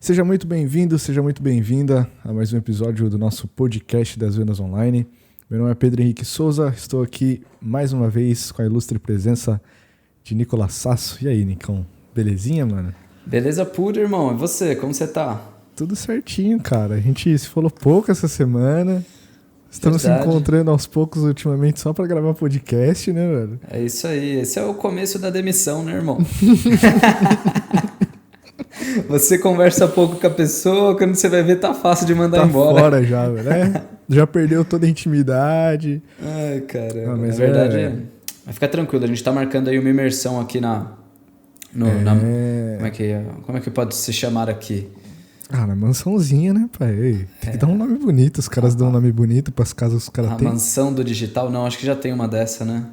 Seja muito bem-vindo, seja muito bem-vinda a mais um episódio do nosso podcast das Vendas Online. Meu nome é Pedro Henrique Souza, estou aqui mais uma vez com a ilustre presença de Nicolas Sasso. E aí, Nicão, belezinha, mano? Beleza pura, irmão. E você, como você tá? Tudo certinho, cara. A gente se falou pouco essa semana. Estamos se encontrando aos poucos ultimamente só pra gravar podcast, né, velho? É isso aí. Esse é o começo da demissão, né, irmão? Você conversa pouco com a pessoa, quando você vai ver tá fácil de mandar embora. Tá fora já, velho. Já perdeu toda a intimidade. Ai, caramba. Não, mas na verdade, mas fica tranquilo. A gente tá marcando aí uma imersão aqui como é que pode se chamar aqui? Na mansãozinha, né, pai? Tem que dar um nome bonito. Os caras dão um nome bonito pras casas que os caras têm. A mansão do digital? Não, acho que já tem uma dessa, né?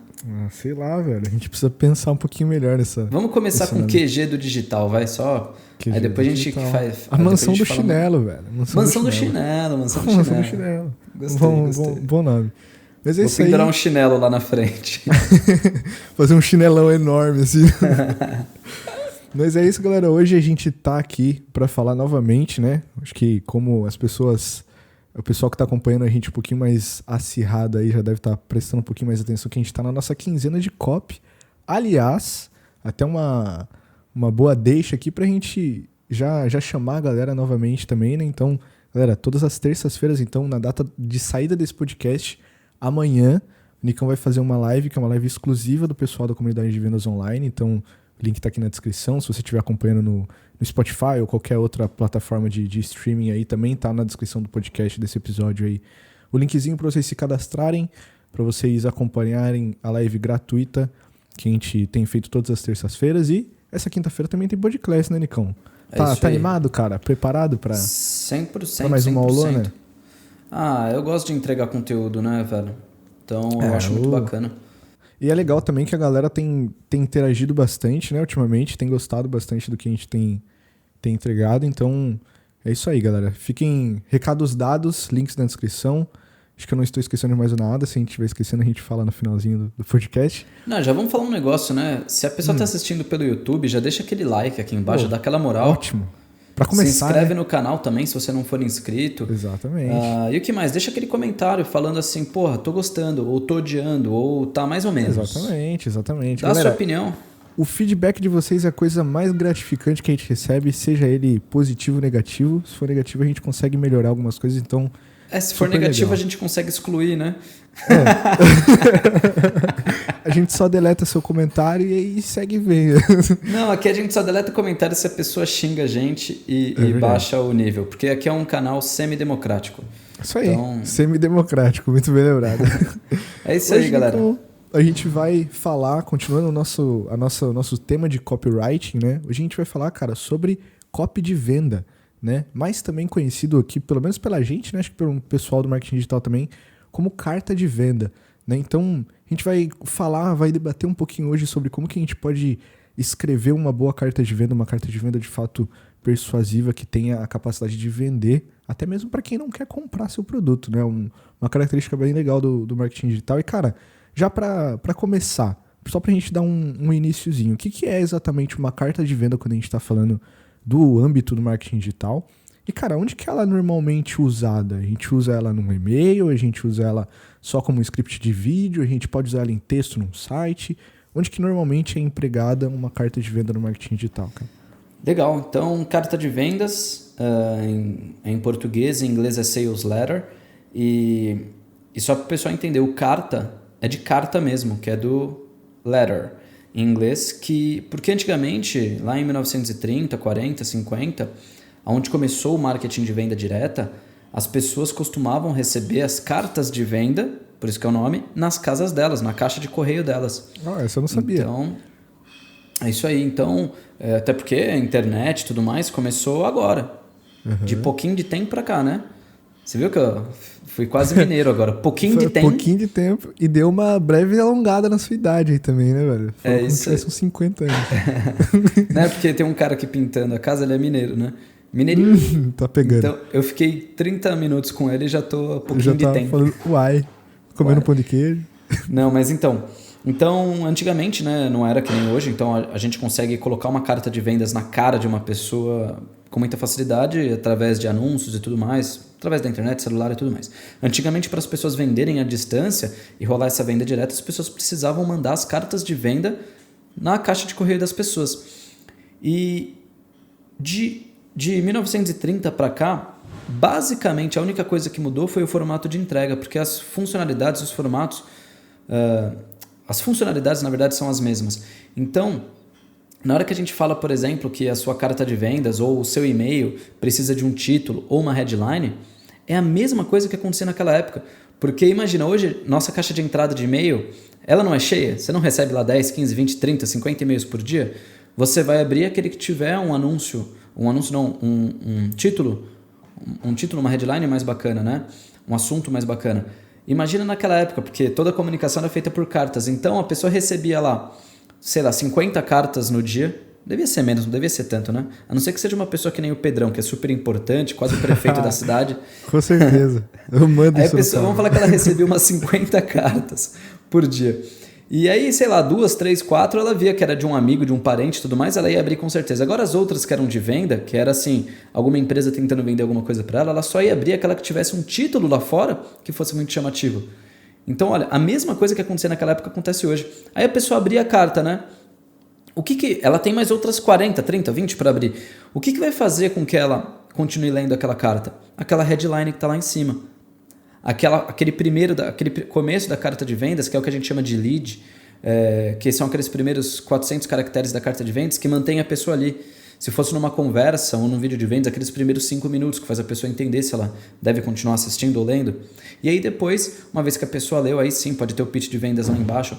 Sei lá, velho. A gente precisa pensar um pouquinho melhor nessa... Vamos começar com QG do digital, vai só. QG aí depois a gente faz... A mansão do chinelo, velho. Mansão do chinelo. Mansão do chinelo. Gostei. Bom nome. Mas é Vou isso aí. pendurar um chinelo lá na frente. Fazer um chinelão enorme, assim. Mas é isso, galera. Hoje a gente tá aqui pra falar novamente, né? Acho que como o pessoal que tá acompanhando a gente um pouquinho mais acirrado aí já deve estar prestando um pouquinho mais atenção que a gente tá na nossa quinzena de copy. Aliás, até uma boa deixa aqui pra gente já chamar a galera novamente também, né? Então, galera, todas as terças-feiras, então, na data de saída desse podcast, amanhã, o Nicão vai fazer uma live, que é uma live exclusiva do pessoal da comunidade de vendas online. Então, o link tá aqui na descrição. Se você estiver acompanhando no Spotify ou qualquer outra plataforma de streaming aí, também tá na descrição do podcast desse episódio aí. O linkzinho para vocês se cadastrarem, para vocês acompanharem a live gratuita que a gente tem feito todas as terças-feiras. E essa quinta-feira também tem podcast, né, Nicão? Tá animado, cara? Preparado para 100%, pra mais uma aulona? Eu gosto de entregar conteúdo, né, velho? Então eu acho muito bacana. E é legal também que a galera tem interagido bastante, né, ultimamente, tem gostado bastante do que a gente tem entregado. Então, é isso aí, galera. Fiquem recados dados, links na descrição. Acho que eu não estou esquecendo de mais nada. Se a gente estiver esquecendo, a gente fala no finalzinho do podcast. Não, já vamos falar um negócio, né? Se a pessoa tá assistindo pelo YouTube, já deixa aquele like aqui embaixo, dá aquela moral. Ótimo. Pra começar, se inscreve no canal também, se você não for inscrito. Exatamente. E o que mais? Deixa aquele comentário falando assim, porra, tô gostando, ou tô odiando, ou tá mais ou menos. Exatamente. Dá Galera, a sua opinião. O feedback de vocês é a coisa mais gratificante que a gente recebe, seja ele positivo ou negativo. Se for negativo, a gente consegue melhorar algumas coisas, então... se for negativo, legal. A gente consegue excluir, né? A gente só deleta seu comentário e aí segue vendo. Não, aqui a gente só deleta comentário se a pessoa xinga a gente e baixa o nível. Porque aqui é um canal semidemocrático. Isso aí, semidemocrático, muito bem lembrado. É isso aí, galera. Então, a gente vai falar, continuando o nosso tema de copywriting, né? Hoje a gente vai falar, cara, sobre copy de venda, né? Mais também conhecido aqui, pelo menos pela gente, né? Acho que pelo pessoal do marketing digital também, como carta de venda, né? Então, a gente vai debater um pouquinho hoje sobre como que a gente pode escrever uma boa carta de venda, uma carta de venda de fato persuasiva, que tenha a capacidade de vender, até mesmo para quem não quer comprar seu produto, né? Uma característica bem legal do marketing digital. E, cara, já para começar, só para a gente dar um iniciozinho, o que é exatamente uma carta de venda quando a gente está falando do âmbito do marketing digital? E, cara, onde que ela é normalmente usada? A gente usa ela num e-mail, a gente usa ela só como um script de vídeo, a gente pode usar ela em texto num site. Onde que normalmente é empregada uma carta de venda no marketing digital, cara? Legal. Então, carta de vendas, em português, em inglês é sales letter. E só para o pessoal entender, o carta é de carta mesmo, que é do letter em inglês, porque antigamente, lá em 1930, 40, 50, onde começou o marketing de venda direta, as pessoas costumavam receber as cartas de venda, por isso que é o nome, nas casas delas, na caixa de correio delas. Essa eu não sabia. Então, é isso aí. Então, até porque a internet e tudo mais começou agora. De pouquinho de tempo pra cá, né? Você viu que eu fui quase mineiro agora. Pouquinho de tempo e deu uma breve alongada na sua idade aí também, né, velho? Foi como se tivesse uns 50 anos. Né? Porque tem um cara aqui pintando a casa, ele é mineiro, né? Mineirinho. Tá pegando. Então, eu fiquei 30 minutos com ele e já tô a pouquinho de tempo. Falando, comendo pão de queijo. Não, mas então, antigamente, né, não era que nem hoje, então a gente consegue colocar uma carta de vendas na cara de uma pessoa com muita facilidade, através de anúncios e tudo mais, através da internet, celular e tudo mais. Antigamente, para as pessoas venderem à distância e rolar essa venda direta, as pessoas precisavam mandar as cartas de venda na caixa de correio das pessoas. E de 1930 para cá, basicamente a única coisa que mudou foi o formato de entrega, porque as funcionalidades, os formatos, as funcionalidades na verdade são as mesmas. Então, na hora que a gente fala, por exemplo, que a sua carta de vendas ou o seu e-mail precisa de um título ou uma headline, é a mesma coisa que acontecia naquela época. Porque imagina, hoje, nossa caixa de entrada de e-mail, ela não é cheia? Você não recebe lá 10, 15, 20, 30, 50 e-mails por dia? Você vai abrir aquele que tiver um título, uma headline mais bacana, né? Um assunto mais bacana. Imagina naquela época, porque toda a comunicação era feita por cartas. Então, a pessoa recebia lá, sei lá, 50 cartas no dia. Devia ser menos, não devia ser tanto, né? A não ser que seja uma pessoa que nem o Pedrão, que é super importante, quase o prefeito da cidade. Com certeza. Eu mando aí isso. A pessoa, vamos falar que ela recebia umas 50 cartas por dia. E aí, sei lá, 2, 3, 4, ela via que era de um amigo, de um parente e tudo mais, ela ia abrir com certeza. Agora, as outras que eram de venda, que era assim, alguma empresa tentando vender alguma coisa para ela só ia abrir aquela que tivesse um título lá fora que fosse muito chamativo. Então, olha, a mesma coisa que acontecia naquela época acontece hoje. Aí a pessoa abria a carta, né? Ela tem mais outras 40, 30, 20 para abrir. O que vai fazer com que ela continue lendo aquela carta? Aquela headline que está lá em cima. Aquele começo da carta de vendas, que é o que a gente chama de lead, que são aqueles primeiros 400 caracteres da carta de vendas que mantém a pessoa ali. Se fosse numa conversa ou num vídeo de vendas, aqueles primeiros 5 minutos que faz a pessoa entender se ela deve continuar assistindo ou lendo. E aí depois, uma vez que a pessoa leu, aí sim pode ter o pitch de vendas lá embaixo.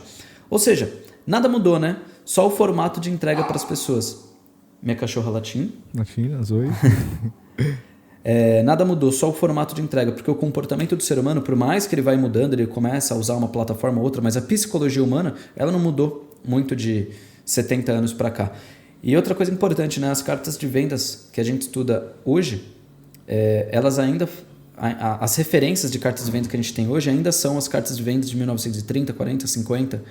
Ou seja, nada mudou, né? Só o formato de entrega para as pessoas. Minha cachorra latindo. Latindo, zoe. Nada mudou, só o formato de entrega, porque o comportamento do ser humano, por mais que ele vai mudando, ele começa a usar uma plataforma ou outra, mas a psicologia humana, ela não mudou muito de 70 anos para cá. E outra coisa importante, né? As cartas de vendas que a gente estuda hoje, elas ainda... As referências de cartas de vendas que a gente tem hoje ainda são as cartas de vendas de 1930, 40, 50...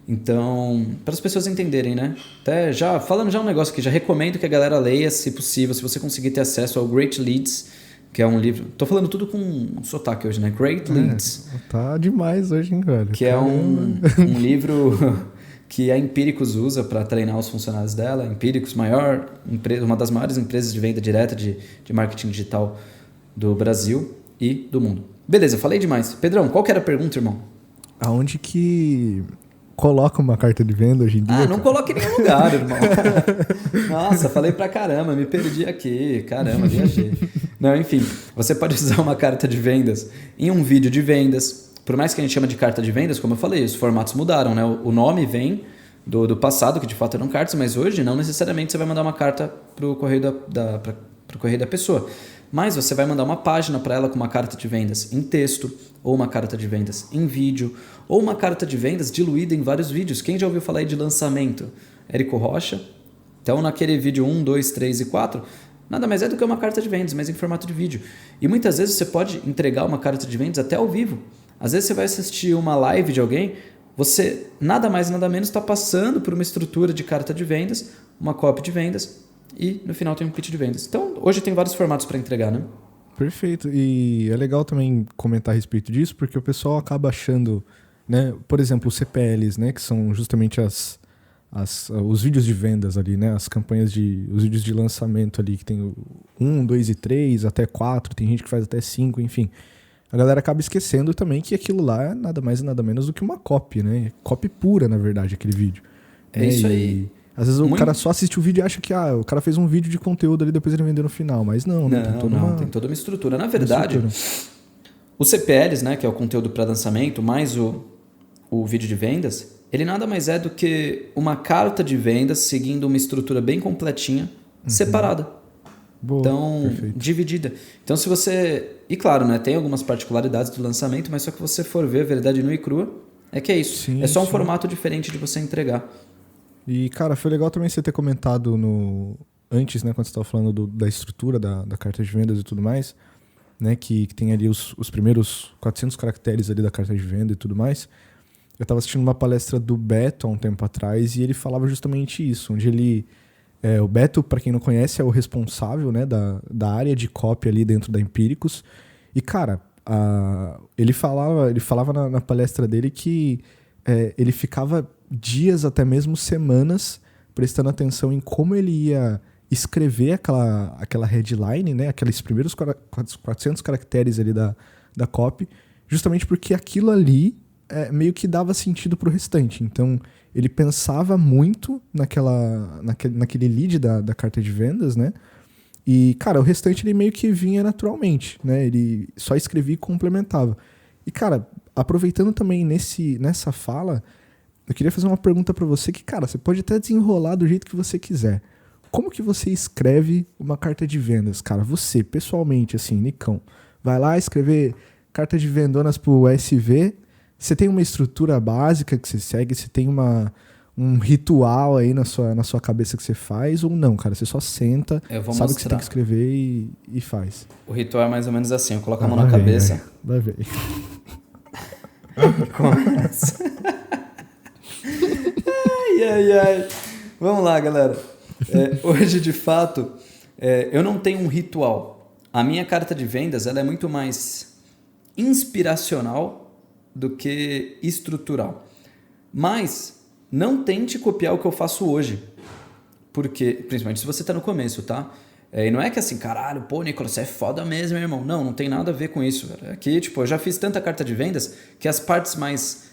Então, para as pessoas entenderem, né? Até falando um negócio aqui, já recomendo que a galera leia, se possível, se você conseguir ter acesso ao Great Leads, que é um livro... Tô falando tudo com sotaque hoje, né? Great Leads. Tá demais hoje, hein, velho? Que é um livro que a Empíricos usa para treinar os funcionários dela. Empíricos, uma das maiores empresas de venda direta de marketing digital do Brasil e do mundo. Beleza, falei demais. Pedrão, qual que era a pergunta, irmão? Aonde que... coloca uma carta de venda hoje em dia? Não coloca em nenhum lugar, irmão. Nossa, falei pra caramba, me perdi aqui. Caramba, viajei. Não, enfim, você pode usar uma carta de vendas em um vídeo de vendas. Por mais que a gente chama de carta de vendas, como eu falei, os formatos mudaram, né? O nome vem do passado, que de fato eram cartas, mas hoje não necessariamente você vai mandar uma carta pro correio pro correio da pessoa. Mas você vai mandar uma página para ela com uma carta de vendas em texto, ou uma carta de vendas em vídeo, ou uma carta de vendas diluída em vários vídeos. Quem já ouviu falar aí de lançamento? Érico Rocha. Então, naquele vídeo 1, 2, 3 e 4, nada mais é do que uma carta de vendas, mas em formato de vídeo. E muitas vezes você pode entregar uma carta de vendas até ao vivo. Às vezes você vai assistir uma live de alguém, você nada mais nada menos está passando por uma estrutura de carta de vendas, uma copy de vendas, e no final tem um pitch de vendas. Então, hoje tem vários formatos para entregar, né? Perfeito. E é legal também comentar a respeito disso, porque o pessoal acaba achando, né, por exemplo, os CPLs, né, que são justamente os vídeos de vendas ali, né, os vídeos de lançamento ali, que tem o 1, 2 e 3, até 4, tem gente que faz até 5, enfim. A galera acaba esquecendo também que aquilo lá é nada mais e nada menos do que uma copy, né? Copy pura, na verdade, aquele vídeo. É isso aí. Às vezes o cara só assiste o vídeo e acha que o cara fez um vídeo de conteúdo ali, depois ele vendeu no final. Mas não, né? Tem toda uma estrutura. Na verdade, os CPLs, né, que é o conteúdo para lançamento, mais o vídeo de vendas, ele nada mais é do que uma carta de vendas seguindo uma estrutura bem completinha, separada. Boa, então, perfeito. Dividida. Então, se você... E claro, né, tem algumas particularidades do lançamento, mas só que você for ver a verdade nua e crua, é que é isso. Sim, é só um formato diferente de você entregar. E, cara, foi legal também você ter comentado antes, né, quando você estava falando da estrutura da carta de vendas e tudo mais, né, que tem ali os primeiros 400 caracteres ali da carta de venda e tudo mais. Eu estava assistindo uma palestra do Beto há um tempo atrás e ele falava justamente isso, onde ele O Beto, para quem não conhece, é o responsável, né, da área de copy ali dentro da Empíricos. E, cara, ele falava na palestra dele que ele ficava dias, até mesmo semanas, prestando atenção em como ele ia escrever aquela headline, né, aqueles primeiros 400 caracteres ali da copy, justamente porque aquilo ali meio que dava sentido pro restante. Então, ele pensava muito naquele lead da carta de vendas, né? E, cara, o restante ele meio que vinha naturalmente, né? Ele só escrevia e complementava. E, cara, aproveitando também nessa fala, eu queria fazer uma pergunta pra você que, cara, você pode até desenrolar do jeito que você quiser. Como que você escreve uma carta de vendas, cara? Você, pessoalmente, assim, Nicão, vai lá escrever carta de vendonas pro SV, você tem uma estrutura básica que você segue, você tem um ritual aí na sua cabeça que você faz, ou não, cara? Você só senta, sabe o que você tem que escrever e faz. O ritual é mais ou menos assim, eu coloco a mão na cabeça. Vai ver. Começa. Ai. Vamos lá, galera. Hoje, de fato, eu não tenho um ritual. A minha carta de vendas ela é muito mais inspiracional do que estrutural. Mas não tente copiar o que eu faço hoje. Porque, principalmente se você está no começo, tá? E não é que assim, caralho, pô, Nicolas, você é foda mesmo, meu irmão. Não tem nada a ver com isso, velho. Aqui, tipo, eu já fiz tanta carta de vendas que as partes mais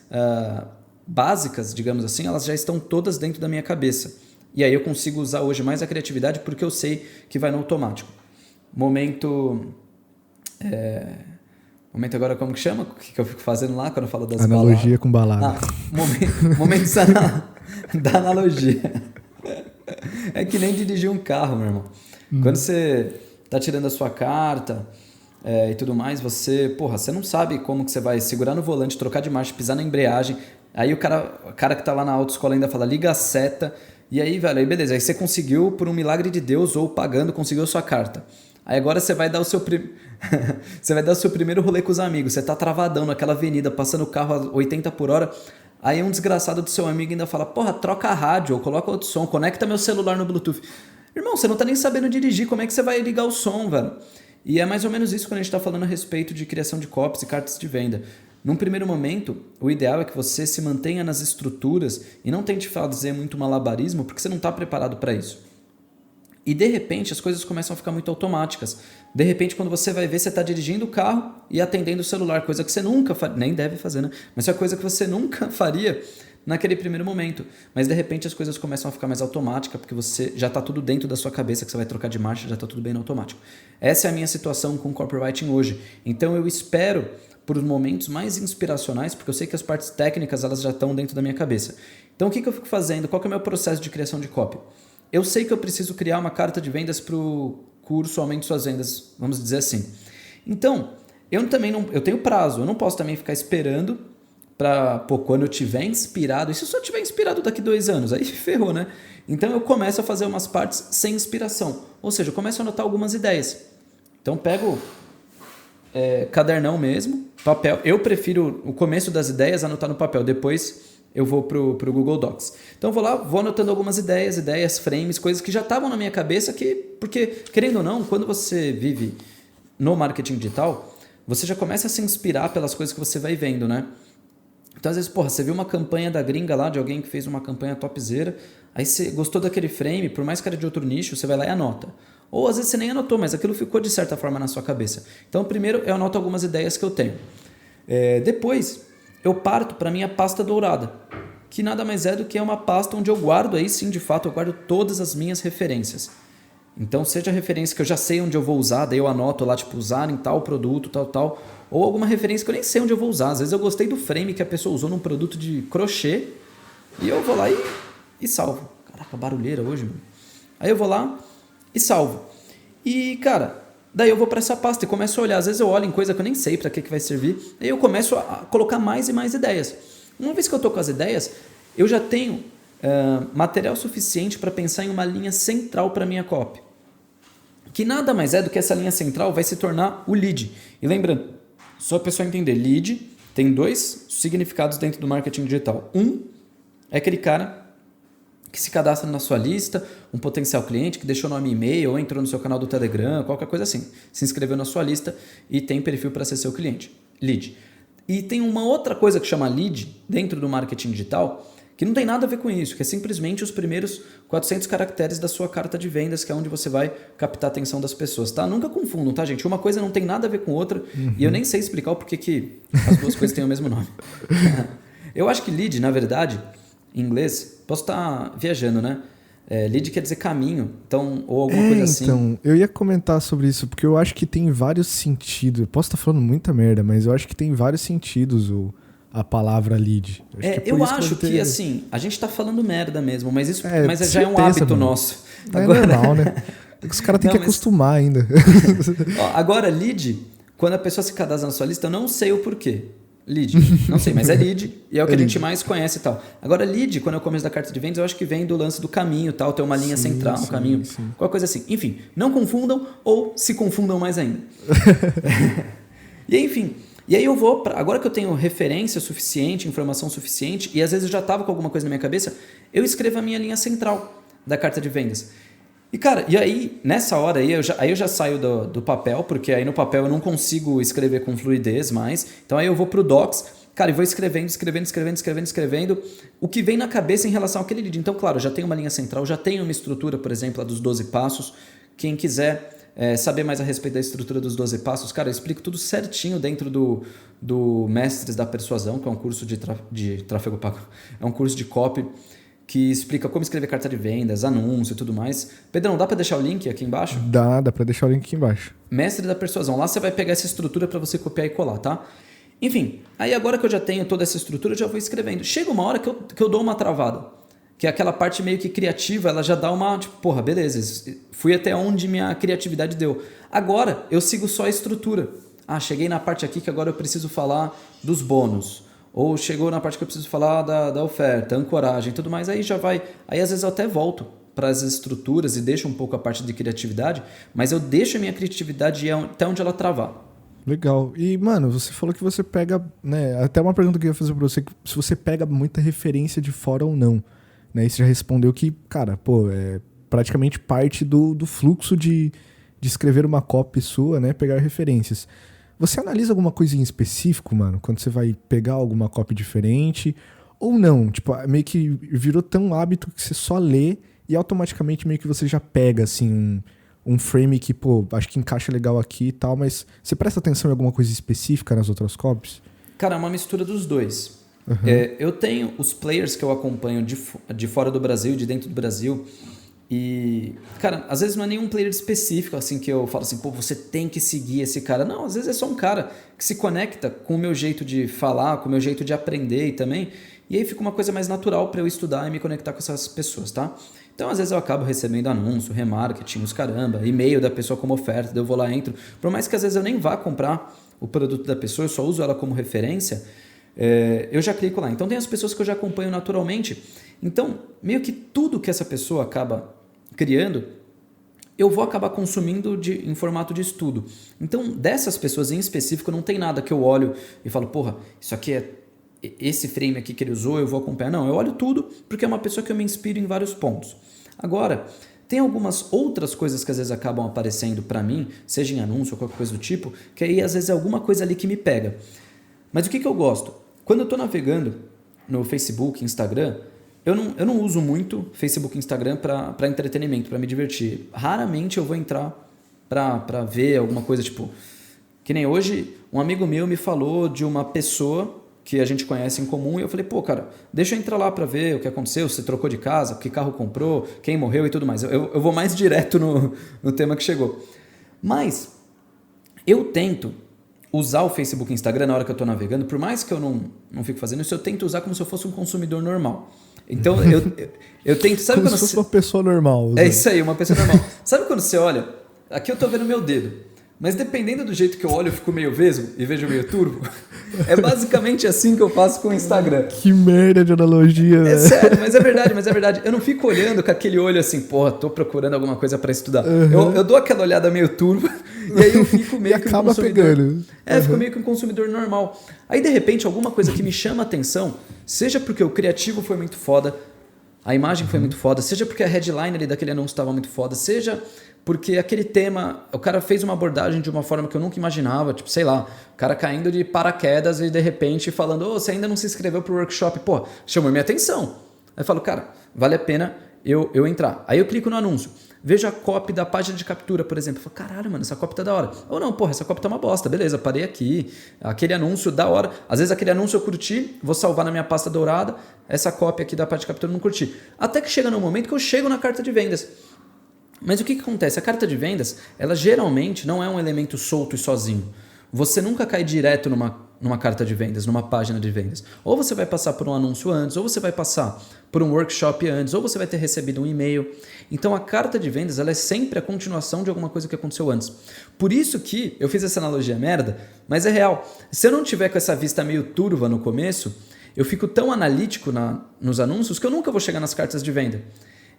básicas, digamos assim, elas já estão todas dentro da minha cabeça. E aí eu consigo usar hoje mais a criatividade porque eu sei que vai no automático. Momento agora, como que chama? O que eu fico fazendo lá quando eu falo das analogia com balada. Momento da analogia. É que nem dirigir um carro, meu irmão. Quando você tá tirando a sua carta e tudo mais, você não sabe como que você vai segurar no volante, trocar de marcha, pisar na embreagem. Aí o cara que tá lá na autoescola ainda fala, liga a seta. E aí, velho, aí beleza. Aí você conseguiu, por um milagre de Deus ou pagando, conseguiu a sua carta. Aí agora você vai dar o seu você vai dar o seu primeiro rolê com os amigos. Você tá travadão naquela avenida, passando o carro a 80 por hora. Aí um desgraçado do seu amigo ainda fala, porra, troca a rádio ou coloca outro som, conecta meu celular no Bluetooth. Irmão, você não tá nem sabendo dirigir, como é que você vai ligar o som, velho? E é mais ou menos isso quando a gente tá falando a respeito de criação de copies e cartas de venda. Num primeiro momento, o ideal é que você se mantenha nas estruturas e não tente fazer muito malabarismo, porque você não tá preparado para isso. E de repente as coisas começam a ficar muito automáticas. De repente, quando você vai ver, você está dirigindo o carro e atendendo o celular, coisa que você nunca faria, nem deve fazer, né? Mas é coisa que você nunca faria naquele primeiro momento. Mas de repente as coisas começam a ficar mais automáticas, porque você já está tudo dentro da sua cabeça, que você vai trocar de marcha, já está tudo bem no automático. Essa é a minha situação com copywriting hoje. Então eu espero por momentos mais inspiracionais, porque eu sei que as partes técnicas elas já estão dentro da minha cabeça. Então o que eu fico fazendo? Qual que é o meu processo de criação de copy? Eu sei que eu preciso criar uma carta de vendas para o curso Aumente Suas Vendas, vamos dizer assim. Então, eu tenho prazo, eu não posso também ficar esperando para, quando eu tiver inspirado, e se eu só tiver inspirado daqui 2 anos, aí ferrou, né? Então eu começo a fazer umas partes sem inspiração, ou seja, eu começo a anotar algumas ideias. Então pego cadernão mesmo, papel, eu prefiro o começo das ideias anotar no papel, depois eu vou pro Google Docs. Então eu vou lá, vou anotando algumas ideias, frames, coisas que já estavam na minha cabeça, porque, querendo ou não, quando você vive no marketing digital, você já começa a se inspirar pelas coisas que você vai vendo, né? Então, às vezes, você viu uma campanha da gringa lá, de alguém que fez uma campanha topzera, aí você gostou daquele frame, por mais que era de outro nicho, você vai lá e anota. Ou às vezes você nem anotou, mas aquilo ficou de certa forma na sua cabeça. Então, primeiro eu anoto algumas ideias que eu tenho. Depois eu parto para a minha pasta dourada, que nada mais é do que uma pasta onde eu guardo, aí sim, de fato, eu guardo todas as minhas referências. Então, seja referência que eu já sei onde eu vou usar, daí eu anoto lá, tipo, usar em tal produto, tal, ou alguma referência que eu nem sei onde eu vou usar. Às vezes eu gostei do frame que a pessoa usou num produto de crochê, e eu vou lá e salvo. Caraca, barulheira hoje, mano. Aí eu vou lá e salvo. E, cara, daí eu vou para essa pasta e começo a olhar. Às vezes eu olho em coisa que eu nem sei para que vai servir. Aí eu começo a colocar mais e mais ideias. Uma vez que eu estou com as ideias, eu já tenho material suficiente para pensar em uma linha central para minha copy. Que nada mais é do que essa linha central vai se tornar o lead. E lembrando, só a pessoa entender, lead tem 2 significados dentro do marketing digital. Um é aquele cara que se cadastra na sua lista, um potencial cliente que deixou nome e e-mail ou entrou no seu canal do Telegram, qualquer coisa assim. Se inscreveu na sua lista e tem perfil para ser seu cliente. Lead. E tem uma outra coisa que chama lead dentro do marketing digital que não tem nada a ver com isso, que é simplesmente os primeiros 400 caracteres da sua carta de vendas, que é onde você vai captar a atenção das pessoas, tá? Nunca confundam, tá, gente? Uma coisa não tem nada a ver com outra e eu nem sei explicar o porquê que as duas coisas têm o mesmo nome. Eu acho que lead, na verdade, em inglês, posso estar viajando, né? Lead quer dizer caminho, então, ou alguma coisa assim. Então, eu ia comentar sobre isso, porque eu acho que tem vários sentidos. Eu posso estar falando muita merda, mas eu acho que tem vários sentidos a palavra lead. Eu acho que assim, a gente tá falando merda mesmo, mas isso já é um pensa, hábito mano. nosso. Agora... É normal, né? Os caras têm que acostumar ainda. Agora, lead, quando a pessoa se cadastra na sua lista, eu não sei o porquê. Lead, não sei, mas é lead e é o que a gente mais conhece e tal. Agora, lead, quando é o começo da carta de vendas, eu acho que vem do lance do caminho, tal, ter uma linha central, um caminho, qualquer coisa assim. Enfim, não confundam ou se confundam mais ainda. E enfim, e aí eu vou, agora que eu tenho referência suficiente, informação suficiente, e às vezes eu já estava com alguma coisa na minha cabeça, eu escrevo a minha linha central da carta de vendas. E cara, e aí nessa hora aí eu já saio do papel, porque aí no papel eu não consigo escrever com fluidez mais, então aí eu vou pro Docs, cara, e vou escrevendo o que vem na cabeça em relação àquele lead. Então, claro, eu já tenho uma linha central, já tenho uma estrutura, por exemplo, a dos 12 passos. Quem quiser saber mais a respeito da estrutura dos 12 passos, cara, eu explico tudo certinho dentro do Mestres da Persuasão, que é um curso de tráfego pago, é um curso de copy, que explica como escrever carta de vendas, anúncio e tudo mais. Pedrão, dá para deixar o link aqui embaixo? Dá para deixar o link aqui embaixo. Mestre da Persuasão, lá você vai pegar essa estrutura para você copiar e colar, tá? Enfim, aí agora que eu já tenho toda essa estrutura, eu já vou escrevendo. Chega uma hora que eu dou uma travada, que é aquela parte meio que criativa, ela já dá uma, tipo, porra, beleza, fui até onde minha criatividade deu. Agora, eu sigo só a estrutura. Cheguei na parte aqui que agora eu preciso falar dos bônus. Ou chegou na parte que eu preciso falar da oferta, ancoragem e tudo mais, aí já vai. Aí às vezes eu até volto para as estruturas e deixo um pouco a parte de criatividade, mas eu deixo a minha criatividade ir até onde ela travar. Legal. E, mano, você falou que você pega, né, até uma pergunta que eu ia fazer pra você, se você pega muita referência de fora ou não, né, e você já respondeu que, cara, pô, é praticamente parte do fluxo de escrever uma copy sua, né, pegar referências. Você analisa alguma coisa em específico, mano, quando você vai pegar alguma copy diferente, ou não? Tipo, meio que virou tão hábito que você só lê e automaticamente meio que você já pega, assim, um frame que, pô, acho que encaixa legal aqui e tal, mas você presta atenção em alguma coisa específica nas outras copies? Cara, é uma mistura dos dois. Uhum. Eu tenho os players que eu acompanho de fora do Brasil, de dentro do Brasil, e, cara, às vezes não é nenhum player específico, assim, que eu falo assim, pô, você tem que seguir esse cara. Não, às vezes é só um cara que se conecta com o meu jeito de falar, com o meu jeito de aprender e também, e aí fica uma coisa mais natural para eu estudar e me conectar com essas pessoas, tá? Então, às vezes eu acabo recebendo anúncio, remarketing, os caramba, e-mail da pessoa como oferta, daí eu vou lá, entro. Por mais que às vezes eu nem vá comprar o produto da pessoa, eu só uso ela como referência, eu já clico lá. Então, tem as pessoas que eu já acompanho naturalmente. Então, meio que tudo que essa pessoa acaba criando, eu vou acabar consumindo em formato de estudo. Então, dessas pessoas em específico, não tem nada que eu olho e falo, porra, isso aqui é esse frame aqui que ele usou, eu vou acompanhar. Não, eu olho tudo porque é uma pessoa que eu me inspiro em vários pontos. Agora, tem algumas outras coisas que às vezes acabam aparecendo para mim, seja em anúncio ou qualquer coisa do tipo, que aí às vezes é alguma coisa ali que me pega. Mas o que eu gosto? Quando eu estou navegando no Facebook, Instagram, eu não uso muito Facebook e Instagram para entretenimento, para me divertir. Raramente eu vou entrar para ver alguma coisa tipo... Que nem hoje, um amigo meu me falou de uma pessoa que a gente conhece em comum e eu falei, pô, cara, deixa eu entrar lá para ver o que aconteceu, se trocou de casa, que carro comprou, quem morreu e tudo mais. Eu vou mais direto no tema que chegou. Mas eu tento usar o Facebook e Instagram na hora que eu estou navegando, por mais que eu não fique fazendo isso, eu tento usar como se eu fosse um consumidor normal. Então, eu tento... Sabe como se fosse uma pessoa normal. É isso aí, uma pessoa normal. Sabe quando você olha? Aqui eu tô vendo meu dedo. Mas dependendo do jeito que eu olho, eu fico meio vesgo e vejo meio turbo. É basicamente assim que eu faço com o Instagram. Que merda de analogia, É sério, mas é verdade. Eu não fico olhando com aquele olho assim, porra, tô procurando alguma coisa para estudar. Uhum. Eu dou aquela olhada meio turva e aí eu fico meio que um consumidor. Pegando. Fico meio que um consumidor normal. Aí, de repente, alguma coisa que me chama a atenção, seja porque o criativo foi muito foda, a imagem foi muito foda, seja porque a headline ali daquele anúncio estava muito foda, seja porque aquele tema, o cara fez uma abordagem de uma forma que eu nunca imaginava, tipo, sei lá, o cara caindo de paraquedas e de repente falando, você ainda não se inscreveu pro workshop, pô, chamou minha atenção. Aí eu falo, cara, vale a pena eu entrar. Aí eu clico no anúncio, vejo a copy da página de captura, por exemplo, eu falo, caralho, mano, essa copy tá da hora. Ou não, porra, essa copy tá uma bosta, beleza, parei aqui, aquele anúncio da hora, às vezes aquele anúncio eu curti, vou salvar na minha pasta dourada, essa copy aqui da página de captura eu não curti. Até que chega no momento que eu chego na carta de vendas. Mas o que acontece? A carta de vendas, ela geralmente não é um elemento solto e sozinho. Você nunca cai direto numa carta de vendas, numa página de vendas. Ou você vai passar por um anúncio antes, ou você vai passar por um workshop antes, ou você vai ter recebido um e-mail. Então a carta de vendas, ela é sempre a continuação de alguma coisa que aconteceu antes. Por isso que eu fiz essa analogia merda, mas é real. Se eu não tiver com essa vista meio turva no começo, eu fico tão analítico nos anúncios que eu nunca vou chegar nas cartas de venda.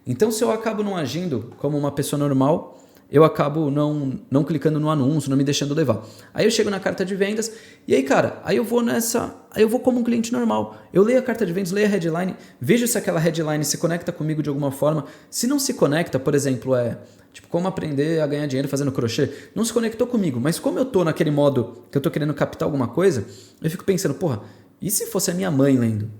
Então, se eu acabo não agindo como uma pessoa normal, eu acabo não clicando no anúncio, não me deixando levar. Aí eu chego na carta de vendas e aí, cara, aí eu vou como um cliente normal. Eu leio a carta de vendas, leio a headline, vejo se aquela headline se conecta comigo de alguma forma. Se não se conecta, por exemplo, tipo, como aprender a ganhar dinheiro fazendo crochê, não se conectou comigo, mas como eu tô naquele modo que eu tô querendo captar alguma coisa, eu fico pensando, porra, e se fosse a minha mãe lendo?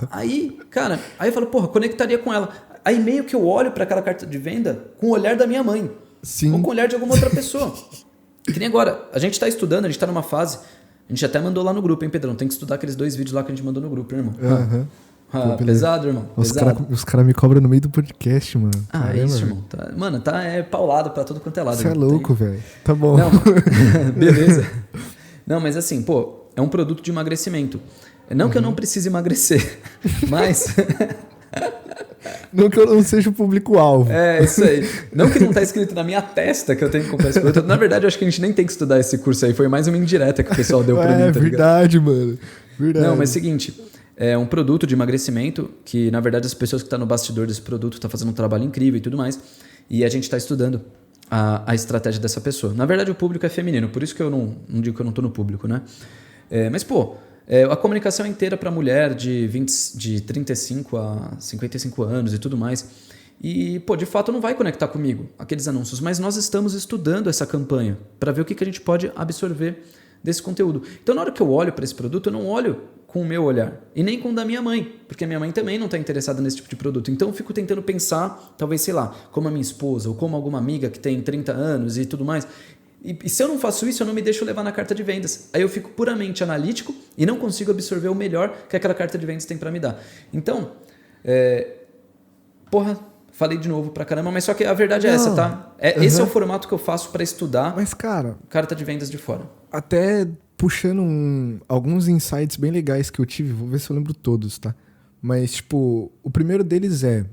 Aí, cara, aí eu falo, porra, conectaria com ela. Aí meio que eu olho para aquela carta de venda com o olhar da minha mãe. Sim. Ou com o olhar de alguma outra pessoa. Que nem agora, a gente está estudando, a gente está numa fase, a gente até mandou lá no grupo, hein, Pedrão? Tem que estudar aqueles 2 vídeos lá que a gente mandou no grupo, irmão. Pesado, irmão. Os caras me cobram no meio do podcast, mano. É isso, irmão. Mano, é paulado pra todo quanto é lado. Você é louco, velho. Tá bom. Não, beleza. Não, mas assim, pô, é um produto de emagrecimento. Não que eu não precise emagrecer, mas... Não que eu não seja o público-alvo. É, isso aí. Não que não tá escrito na minha testa que eu tenho que comprar esse produto. Na verdade, eu acho que a gente nem tem que estudar esse curso aí. Foi mais uma indireta que o pessoal deu pra mim, tá verdade, ligado? Mano. Verdade. Não, mas é o seguinte, é um produto de emagrecimento que, na verdade, as pessoas que estão no bastidor desse produto estão fazendo um trabalho incrível e tudo mais. E a gente está estudando a estratégia dessa pessoa. Na verdade, o público é feminino, por isso que eu não digo que eu não tô no público, né? Mas, pô... a comunicação inteira para mulher de 35 a 55 anos e tudo mais. E, pô, de fato não vai conectar comigo aqueles anúncios, mas nós estamos estudando essa campanha para ver o que a gente pode absorver desse conteúdo. Então, na hora que eu olho para esse produto, eu não olho com o meu olhar e nem com o da minha mãe, porque a minha mãe também não está interessada nesse tipo de produto. Então, eu fico tentando pensar, talvez, sei lá, como a minha esposa ou como alguma amiga que tem 30 anos e tudo mais. E se eu não faço isso, eu não me deixo levar na carta de vendas. Aí eu fico puramente analítico e não consigo absorver o melhor que aquela carta de vendas tem para me dar. Então, falei de novo pra caramba, mas só que a verdade é essa, tá? Esse é o formato que eu faço para estudar, mas, cara, carta de vendas de fora. Até puxando alguns insights bem legais que eu tive, vou ver se eu lembro todos, tá? Mas, tipo, o primeiro deles é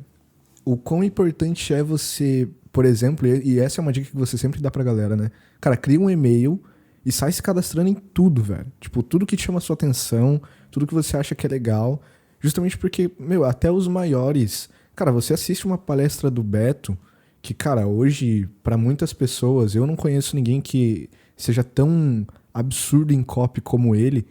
o quão importante é você... Por exemplo, e essa é uma dica que você sempre dá pra galera, né? Cara, cria um e-mail e sai se cadastrando em tudo, velho. Tipo, tudo que te chama a sua atenção, tudo que você acha que é legal. Justamente porque, até os maiores... Cara, você assiste uma palestra do Beto, que, cara, hoje, pra muitas pessoas, eu não conheço ninguém que seja tão absurdo em copy como ele.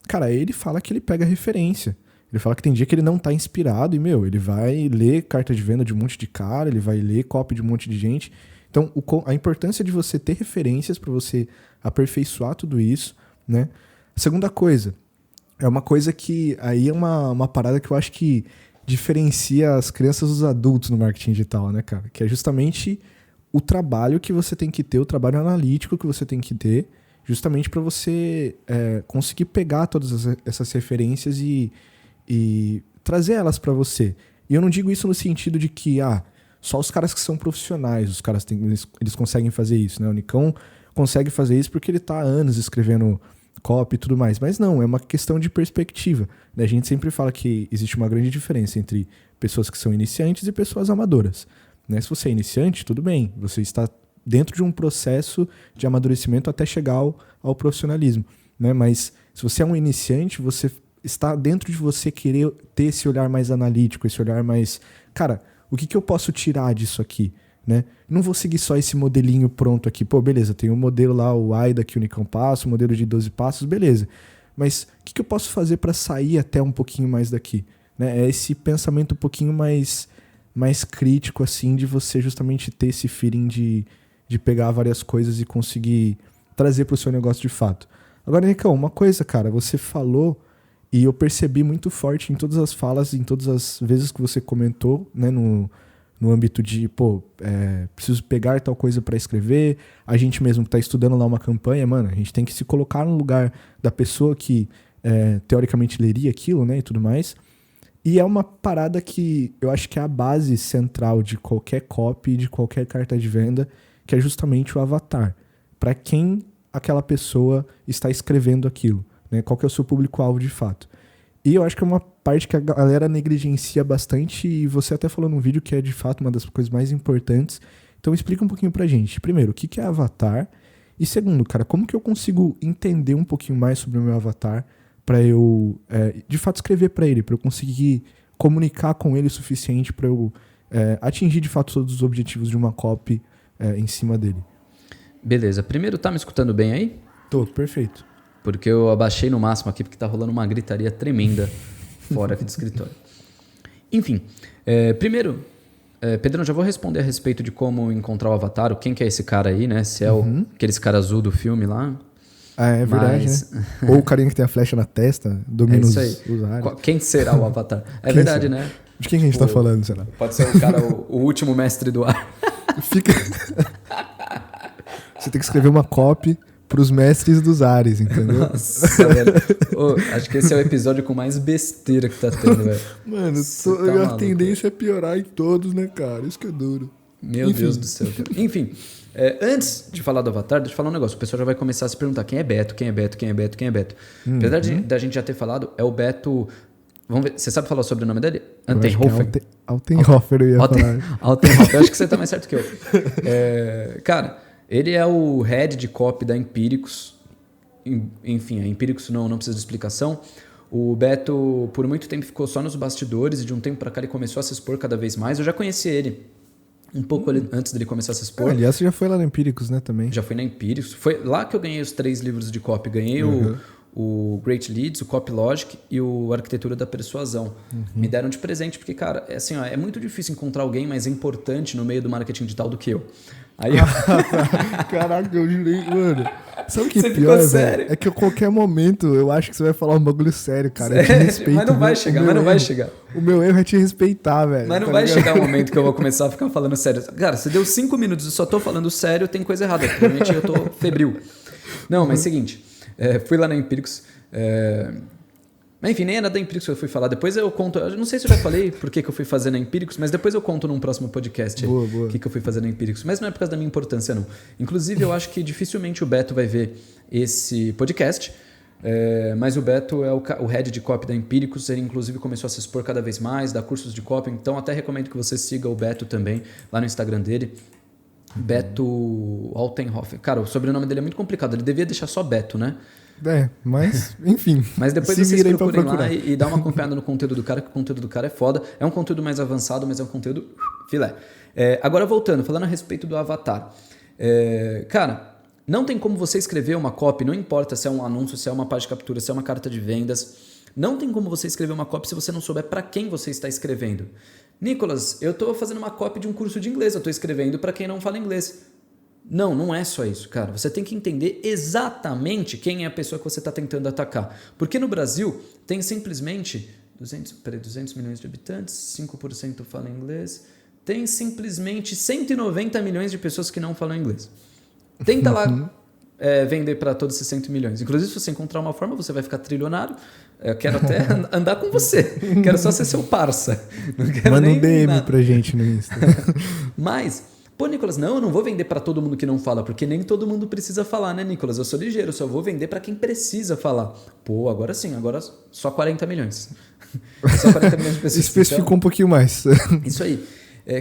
Cara, ele fala que ele pega referência. Ele fala que tem dia que ele não tá inspirado e, ele vai ler carta de venda de um monte de cara, ele vai ler copy de um monte de gente. Então, a importância de você ter referências para você aperfeiçoar tudo isso, né? A segunda coisa, é uma coisa que aí é uma parada que eu acho que diferencia as crianças dos adultos no marketing digital, né, cara? Que é justamente o trabalho que você tem que ter, o trabalho analítico que você tem que ter, justamente para você conseguir pegar todas essas referências e trazer elas para você. E eu não digo isso no sentido de que só os caras que são profissionais, os caras eles conseguem fazer isso, né? O Nicão consegue fazer isso porque ele tá há anos escrevendo copy e tudo mais. Mas não, é uma questão de perspectiva, né? A gente sempre fala que existe uma grande diferença entre pessoas que são iniciantes e pessoas amadoras, né? Se você é iniciante, tudo bem, você está dentro de um processo de amadurecimento até chegar ao profissionalismo, né? Mas se você é um iniciante, você está dentro de você querer ter esse olhar mais analítico, esse olhar mais... Cara, o que eu posso tirar disso aqui, né? Não vou seguir só esse modelinho pronto aqui. Pô, beleza, tem um modelo lá, o AIDA que o Nicão passa, o modelo de 12 passos, beleza. Mas o que eu posso fazer para sair até um pouquinho mais daqui, né? É esse pensamento um pouquinho mais crítico, assim, de você justamente ter esse feeling de pegar várias coisas e conseguir trazer pro seu negócio de fato. Agora, Nicão, uma coisa, cara, você falou e eu percebi muito forte em todas as falas, em todas as vezes que você comentou, né, no âmbito de, preciso pegar tal coisa para escrever, a gente mesmo que tá estudando lá uma campanha, mano, a gente tem que se colocar no lugar da pessoa que teoricamente leria aquilo, né, e tudo mais. E é uma parada que eu acho que é a base central de qualquer copy, de qualquer carta de venda, que é justamente o avatar. Para quem aquela pessoa está escrevendo aquilo, né? Qual que é o seu público-alvo de fato. E eu acho que é uma parte que a galera negligencia bastante, e você até falou num vídeo que é de fato uma das coisas mais importantes. Então explica um pouquinho pra gente. Primeiro, o que é avatar? E segundo, cara, como que eu consigo entender um pouquinho mais sobre o meu avatar para eu, de fato, escrever para ele, para eu conseguir comunicar com ele o suficiente para eu atingir, de fato, todos os objetivos de uma copy em cima dele. Beleza. Primeiro, tá me escutando bem aí? Tô, perfeito. Porque eu abaixei no máximo aqui, porque tá rolando uma gritaria tremenda fora aqui do escritório. Enfim, primeiro, Pedrão, já vou responder a respeito de como encontrar o avatar, quem que é esse cara aí, né? Se é aquele cara azul do filme lá. Ah, é verdade, né? Ou o carinha que tem a flecha na testa, domina os áreas. Quem será o avatar? É verdade, será? Né? De quem a gente tá falando, será? Pode ser o cara, o último mestre do ar. Você tem que escrever uma copy pros mestres dos ares, entendeu? Nossa, velho. Acho que esse é o episódio com mais besteira que tá tendo, velho. Mano, a tendência é piorar em todos, né, cara? Isso que é duro. Meu Deus do céu, cara. Enfim, antes de falar do avatar, deixa eu falar um negócio. O pessoal já vai começar a se perguntar quem é Beto, quem é Beto, quem é Beto, quem é Beto. Apesar da gente já ter falado, é o Beto... Vamos ver, você sabe falar sobre o nome dele? Antenhofer. Altenhofer, eu ia falar. Altenhofer, eu acho que você tá mais certo que eu. Cara, ele é o head de copy da Empíricos. Enfim, a Empíricos não precisa de explicação. O Beto, por muito tempo, ficou só nos bastidores e de um tempo pra cá ele começou a se expor cada vez mais. Eu já conheci ele um pouco antes dele começar a se expor. Aliás, você já foi lá na Empíricos, né, também? Já fui na Empíricos. Foi lá que eu ganhei os 3 livros de copy. Ganhei o Great Leads, o Copy Logic e o Arquitetura da Persuasão. Me deram de presente porque, cara, é muito difícil encontrar alguém mais importante no meio do marketing digital do que eu. Aí Caraca, eu jurei, mano. Sabe o que é pior, velho? É que a qualquer momento eu acho que você vai falar um bagulho sério, cara. Eu te respeito. Mas não vai chegar. O meu erro é te respeitar, velho. Mas não vai chegar um momento que eu vou começar a ficar falando sério. Cara, você deu 5 minutos e só tô falando sério, tem coisa errada. Provavelmente eu tô febril. Não, mas seguinte. Fui lá na Empíricos. Mas enfim, nem era da Empíricos que eu fui falar. Depois eu conto. Eu não sei se eu já falei por que eu fui fazer na Empíricos, mas depois eu conto num próximo podcast o que eu fui fazer na Empíricos. Mas não é por causa da minha importância, não. Inclusive, eu acho que dificilmente o Beto vai ver esse podcast. Mas o Beto é o head de copy da Empíricos. Ele, inclusive, começou a se expor cada vez mais, dá cursos de copy. Então, até recomendo que você siga o Beto também lá no Instagram dele. Beto Altenhofer. Cara, o sobrenome dele é muito complicado. Ele devia deixar só Beto, né? Mas, enfim. Mas depois vocês procurem lá e dá uma acompanhada no conteúdo do cara, que o conteúdo do cara é foda. É um conteúdo mais avançado, mas é um conteúdo filé. Agora voltando, falando a respeito do avatar. Cara, não tem como você escrever uma copy, não importa se é um anúncio, se é uma página de captura, se é uma carta de vendas. Não tem como você escrever uma copy se você não souber para quem você está escrevendo. Nicolas, eu estou fazendo uma copy de um curso de inglês, eu estou escrevendo para quem não fala inglês. Não é só isso, cara. Você tem que entender exatamente quem é a pessoa que você está tentando atacar. Porque no Brasil tem simplesmente 200 milhões de habitantes, 5% falam inglês, tem simplesmente 190 milhões de pessoas que não falam inglês. Tenta lá vender para todos esses 100 milhões. Inclusive, se você encontrar uma forma, você vai ficar trilionário. Eu quero até andar com você. Quero só ser seu parça. Manda um DM pra gente no Insta. Mas, pô, Nicolas, eu não vou vender para todo mundo que não fala, porque nem todo mundo precisa falar, né, Nicolas? Eu sou ligeiro, eu só vou vender para quem precisa falar. Pô, agora sim, agora só 40 milhões. Só 40 milhões de pessoas. Especificou um pouquinho mais. Isso aí.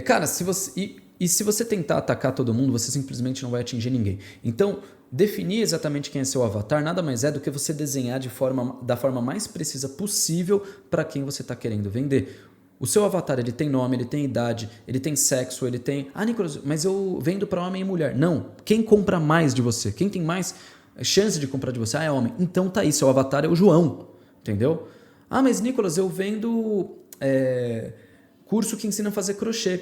Cara, se você tentar atacar todo mundo, você simplesmente não vai atingir ninguém. Então, definir exatamente quem é seu avatar nada mais é do que você desenhar da forma mais precisa possível para quem você está querendo vender. O seu avatar, ele tem nome, ele tem idade, ele tem sexo, ele tem... Ah, Nicolas, mas eu vendo para homem e mulher. Não, quem compra mais de você? Quem tem mais chance de comprar de você? Ah, é homem. Então tá aí, seu avatar é o João, entendeu? Ah, mas Nicolas, eu vendo curso que ensina a fazer crochê.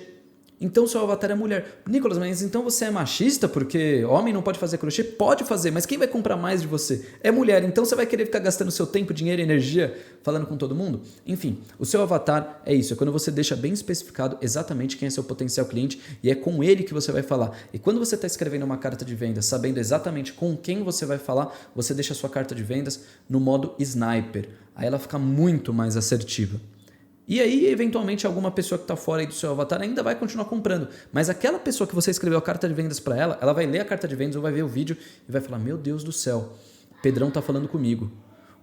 Então seu avatar é mulher. Nicolas, mas então você é machista porque homem não pode fazer crochê? Pode fazer, mas quem vai comprar mais de você? É mulher. Então você vai querer ficar gastando seu tempo, dinheiro e energia falando com todo mundo? Enfim, o seu avatar é isso. É quando você deixa bem especificado exatamente quem é seu potencial cliente e é com ele que você vai falar. E quando você está escrevendo uma carta de vendas, sabendo exatamente com quem você vai falar, você deixa a sua carta de vendas no modo sniper. Aí ela fica muito mais assertiva. E aí, eventualmente, alguma pessoa que está fora aí do seu avatar ainda vai continuar comprando. Mas aquela pessoa que você escreveu a carta de vendas para ela, ela vai ler a carta de vendas ou vai ver o vídeo e vai falar, meu Deus do céu, Pedrão está falando comigo.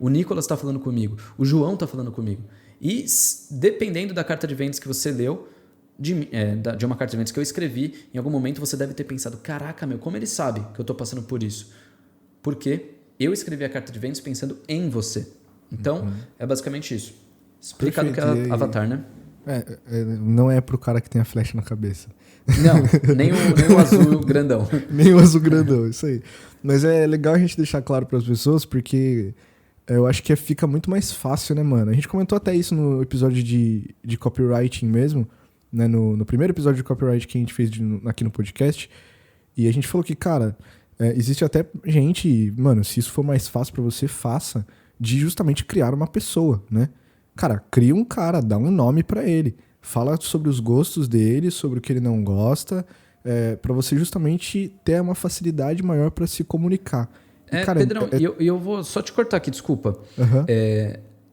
O Nicolas está falando comigo. O João está falando comigo. E dependendo da carta de vendas que você leu, de uma carta de vendas que eu escrevi, em algum momento você deve ter pensado, caraca, meu, como ele sabe que eu estou passando por isso? Porque eu escrevi a carta de vendas pensando em você. Então, é basicamente isso. Explicado que é avatar, né? Não é pro cara que tem a flecha na cabeça. Não, nem o azul grandão. Nem o azul grandão, isso aí. Mas é legal a gente deixar claro para as pessoas, porque eu acho que fica muito mais fácil, né, mano? A gente comentou até isso no episódio de copywriting mesmo, né? No primeiro episódio de copyright que a gente fez aqui no podcast. E a gente falou que, cara, existe até gente, mano, se isso for mais fácil para você, faça, de justamente criar uma pessoa, né? Cara, cria um cara, dá um nome pra ele. Fala sobre os gostos dele, sobre o que ele não gosta, pra você justamente ter uma facilidade maior pra se comunicar. E, cara, Pedrão, eu vou só te cortar aqui, desculpa. Uhum.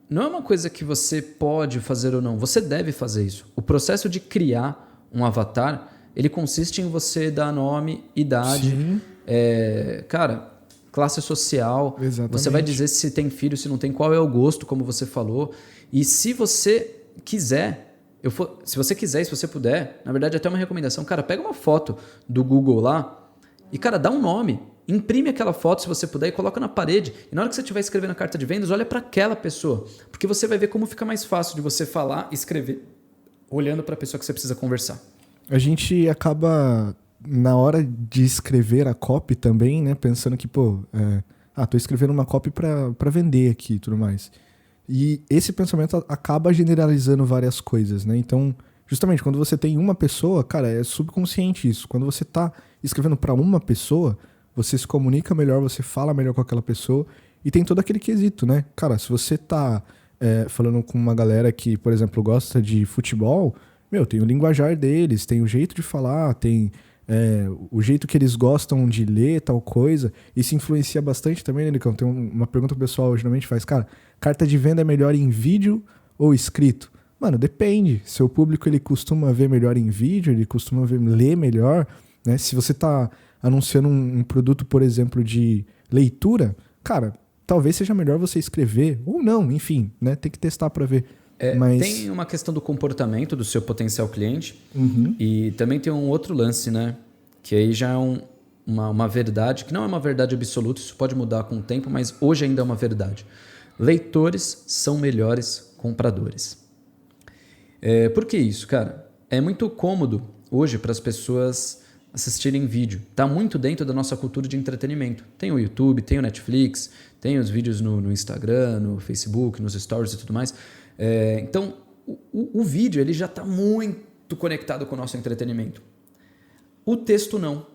Não é uma coisa que você pode fazer ou não, você deve fazer isso. O processo de criar um avatar, ele consiste em você dar nome, idade, cara, classe social. Exatamente. Você vai dizer se tem filho, se não tem, qual é o gosto, como você falou. E se você quiser, se você puder, na verdade até uma recomendação, cara, pega uma foto do Google lá e, cara, dá um nome, imprime aquela foto se você puder e coloca na parede. E na hora que você estiver escrevendo a carta de vendas, olha para aquela pessoa, porque você vai ver como fica mais fácil de você falar e escrever, olhando para a pessoa que você precisa conversar. A gente acaba, na hora de escrever a copy também, né, pensando que, tô escrevendo uma copy para vender aqui e tudo mais. E esse pensamento acaba generalizando várias coisas, né? Então, justamente, quando você tem uma pessoa, cara, é subconsciente isso. Quando você tá escrevendo para uma pessoa, você se comunica melhor, você fala melhor com aquela pessoa e tem todo aquele quesito, né? Cara, se você tá falando com uma galera que, por exemplo, gosta de futebol, tem o linguajar deles, tem o jeito de falar, tem o jeito que eles gostam de ler tal coisa. Isso influencia bastante também, né, Nicão? Tem uma pergunta que o pessoal geralmente faz, cara, carta de venda é melhor em vídeo ou escrito? Mano, depende. Seu público, ele costuma ver melhor em vídeo, ele costuma ler melhor, né? Se você tá anunciando um produto, por exemplo, de leitura, cara, talvez seja melhor você escrever, ou não, enfim, né? Tem que testar para ver. Mas... Tem uma questão do comportamento do seu potencial cliente. Uhum. E também tem um outro lance, né? Que aí já é uma verdade, que não é uma verdade absoluta, isso pode mudar com o tempo, mas hoje ainda é uma verdade. Leitores são melhores compradores. Por que isso, cara? É muito cômodo hoje para as pessoas assistirem vídeo. Está muito dentro da nossa cultura de entretenimento. Tem o YouTube, tem o Netflix, tem os vídeos no Instagram, no Facebook, nos stories e tudo mais. Então, o vídeo ele já está muito conectado com o nosso entretenimento. O texto não.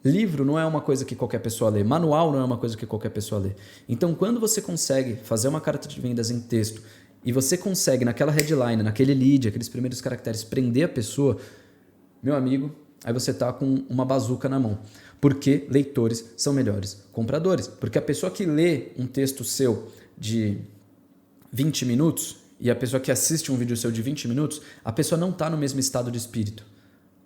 Livro não é uma coisa que qualquer pessoa lê. Manual não é uma coisa que qualquer pessoa lê. Então, quando você consegue fazer uma carta de vendas em texto e você consegue, naquela headline, naquele lead, aqueles primeiros caracteres, prender a pessoa, meu amigo, aí você está com uma bazuca na mão. Porque leitores são melhores compradores. Porque a pessoa que lê um texto seu de 20 minutos e a pessoa que assiste um vídeo seu de 20 minutos, a pessoa não está no mesmo estado de espírito.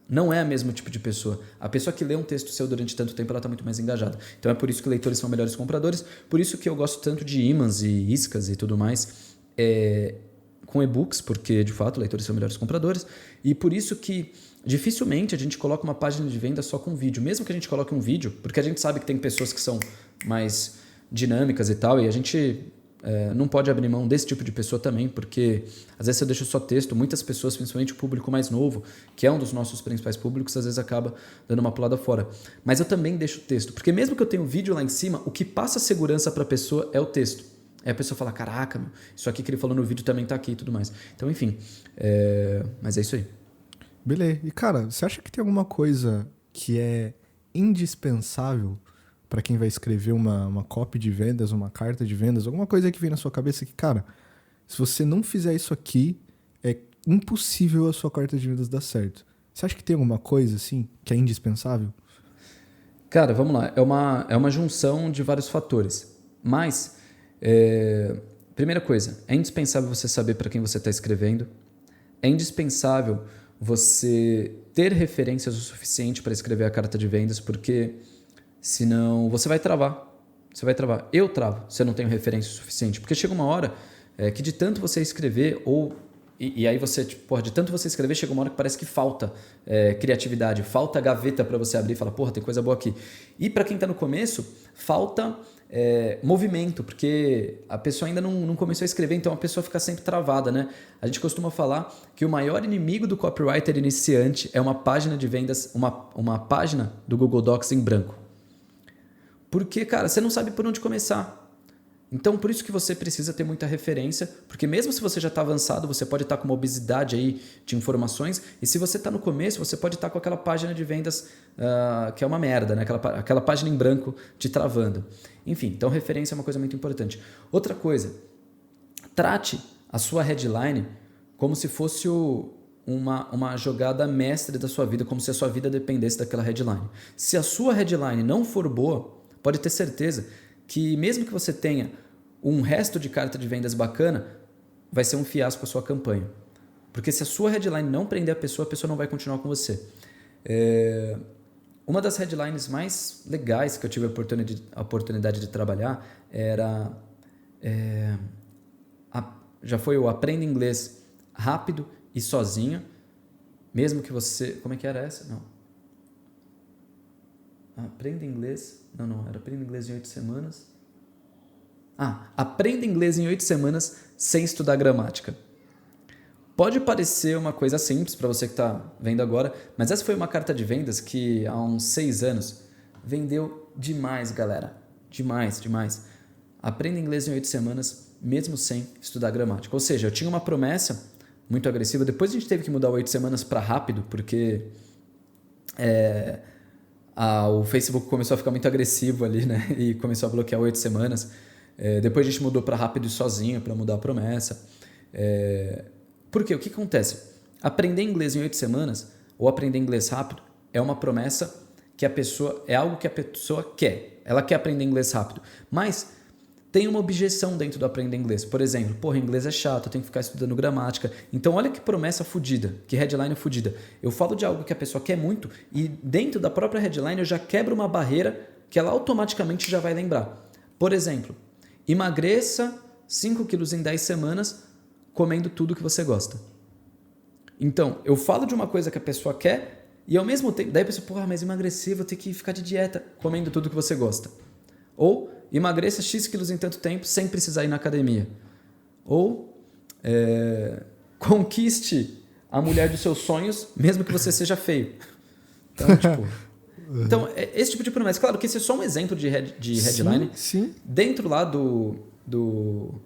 Não é o mesmo tipo de pessoa. A pessoa que lê um texto seu durante tanto tempo, ela está muito mais engajada. Então é por isso que leitores são melhores compradores, por isso que eu gosto tanto de ímãs e iscas e tudo mais com e-books, porque de fato leitores são melhores compradores, e por isso que dificilmente a gente coloca uma página de venda só com vídeo. Mesmo que a gente coloque um vídeo, porque a gente sabe que tem pessoas que são mais dinâmicas e tal, e a gente... não pode abrir mão desse tipo de pessoa também, porque às vezes eu deixo só texto, muitas pessoas, principalmente o público mais novo, que é um dos nossos principais públicos, às vezes acaba dando uma pulada fora. Mas eu também deixo texto, porque mesmo que eu tenha o vídeo lá em cima, o que passa segurança para a pessoa é o texto. Aí a pessoa fala, caraca, meu, isso aqui que ele falou no vídeo também tá aqui e tudo mais. Então, enfim, mas é isso aí. Beleza. E, cara, você acha que tem alguma coisa que é indispensável para quem vai escrever uma copy de vendas, uma carta de vendas, alguma coisa que vem na sua cabeça que, cara, se você não fizer isso aqui, é impossível a sua carta de vendas dar certo. Você acha que tem alguma coisa, assim, que é indispensável? Cara, vamos lá. É uma junção de vários fatores. Mas, primeira coisa, é indispensável você saber para quem você está escrevendo. É indispensável você ter referências o suficiente para escrever a carta de vendas, porque senão você vai travar. Você vai travar. Eu travo se eu não tenho referência o suficiente. Porque chega uma hora que de tanto você escrever, e aí você, tipo, de tanto você escrever, chega uma hora que parece que falta criatividade, falta gaveta para você abrir e falar, porra, tem coisa boa aqui. E para quem está no começo, falta movimento, porque a pessoa ainda não começou a escrever, então a pessoa fica sempre travada, né? A gente costuma falar que o maior inimigo do copywriter iniciante é uma página de vendas, uma página do Google Docs em branco. Porque, cara, você não sabe por onde começar. Então, por isso que você precisa ter muita referência, porque mesmo se você já está avançado, você pode estar com uma obesidade aí de informações, e se você está no começo, você pode estar com aquela página de vendas que é uma merda, né? Aquela página em branco te travando. Enfim, então referência é uma coisa muito importante. Outra coisa, trate a sua headline como se fosse uma jogada mestre da sua vida, como se a sua vida dependesse daquela headline. Se a sua headline não for boa, pode ter certeza que mesmo que você tenha um resto de carta de vendas bacana, vai ser um fiasco a sua campanha. Porque se a sua headline não prender a pessoa não vai continuar com você. Uma das headlines mais legais que eu tive a oportunidade de trabalhar era... já foi o Aprenda Inglês Rápido e Sozinho. Mesmo que você... Como é que era essa? Não. Aprenda Inglês... Não, era Aprenda Inglês em 8 semanas. Aprenda Inglês em 8 semanas sem estudar gramática. Pode parecer uma coisa simples para você que está vendo agora, mas essa foi uma carta de vendas que há uns 6 anos vendeu demais, galera. Demais, demais. Aprenda Inglês em 8 semanas, mesmo sem estudar gramática. Ou seja, eu tinha uma promessa muito agressiva. Depois a gente teve que mudar o 8 semanas para rápido, porque... o Facebook começou a ficar muito agressivo ali, né? E começou a bloquear 8 semanas. Depois a gente mudou para rápido e sozinho para mudar a promessa. Por quê? O que acontece? Aprender inglês em 8 semanas ou aprender inglês rápido é uma promessa que é algo que a pessoa quer. Ela quer aprender inglês rápido. Mas tem uma objeção dentro do aprender inglês. Por exemplo, inglês é chato, eu tenho que ficar estudando gramática. Então, olha que promessa fodida, que headline fodida. Eu falo de algo que a pessoa quer muito e dentro da própria headline eu já quebro uma barreira que ela automaticamente já vai lembrar. Por exemplo, emagreça 5 quilos em 10 semanas comendo tudo que você gosta. Então, eu falo de uma coisa que a pessoa quer e ao mesmo tempo... Daí a pessoa, mas emagrecer, vou ter que ficar de dieta comendo tudo que você gosta. Ou... emagreça X quilos em tanto tempo sem precisar ir na academia. Ou conquiste a mulher dos seus sonhos mesmo que você seja feio. Então, esse tipo de promessa. Claro que esse é só um exemplo de headline. Sim. Dentro lá do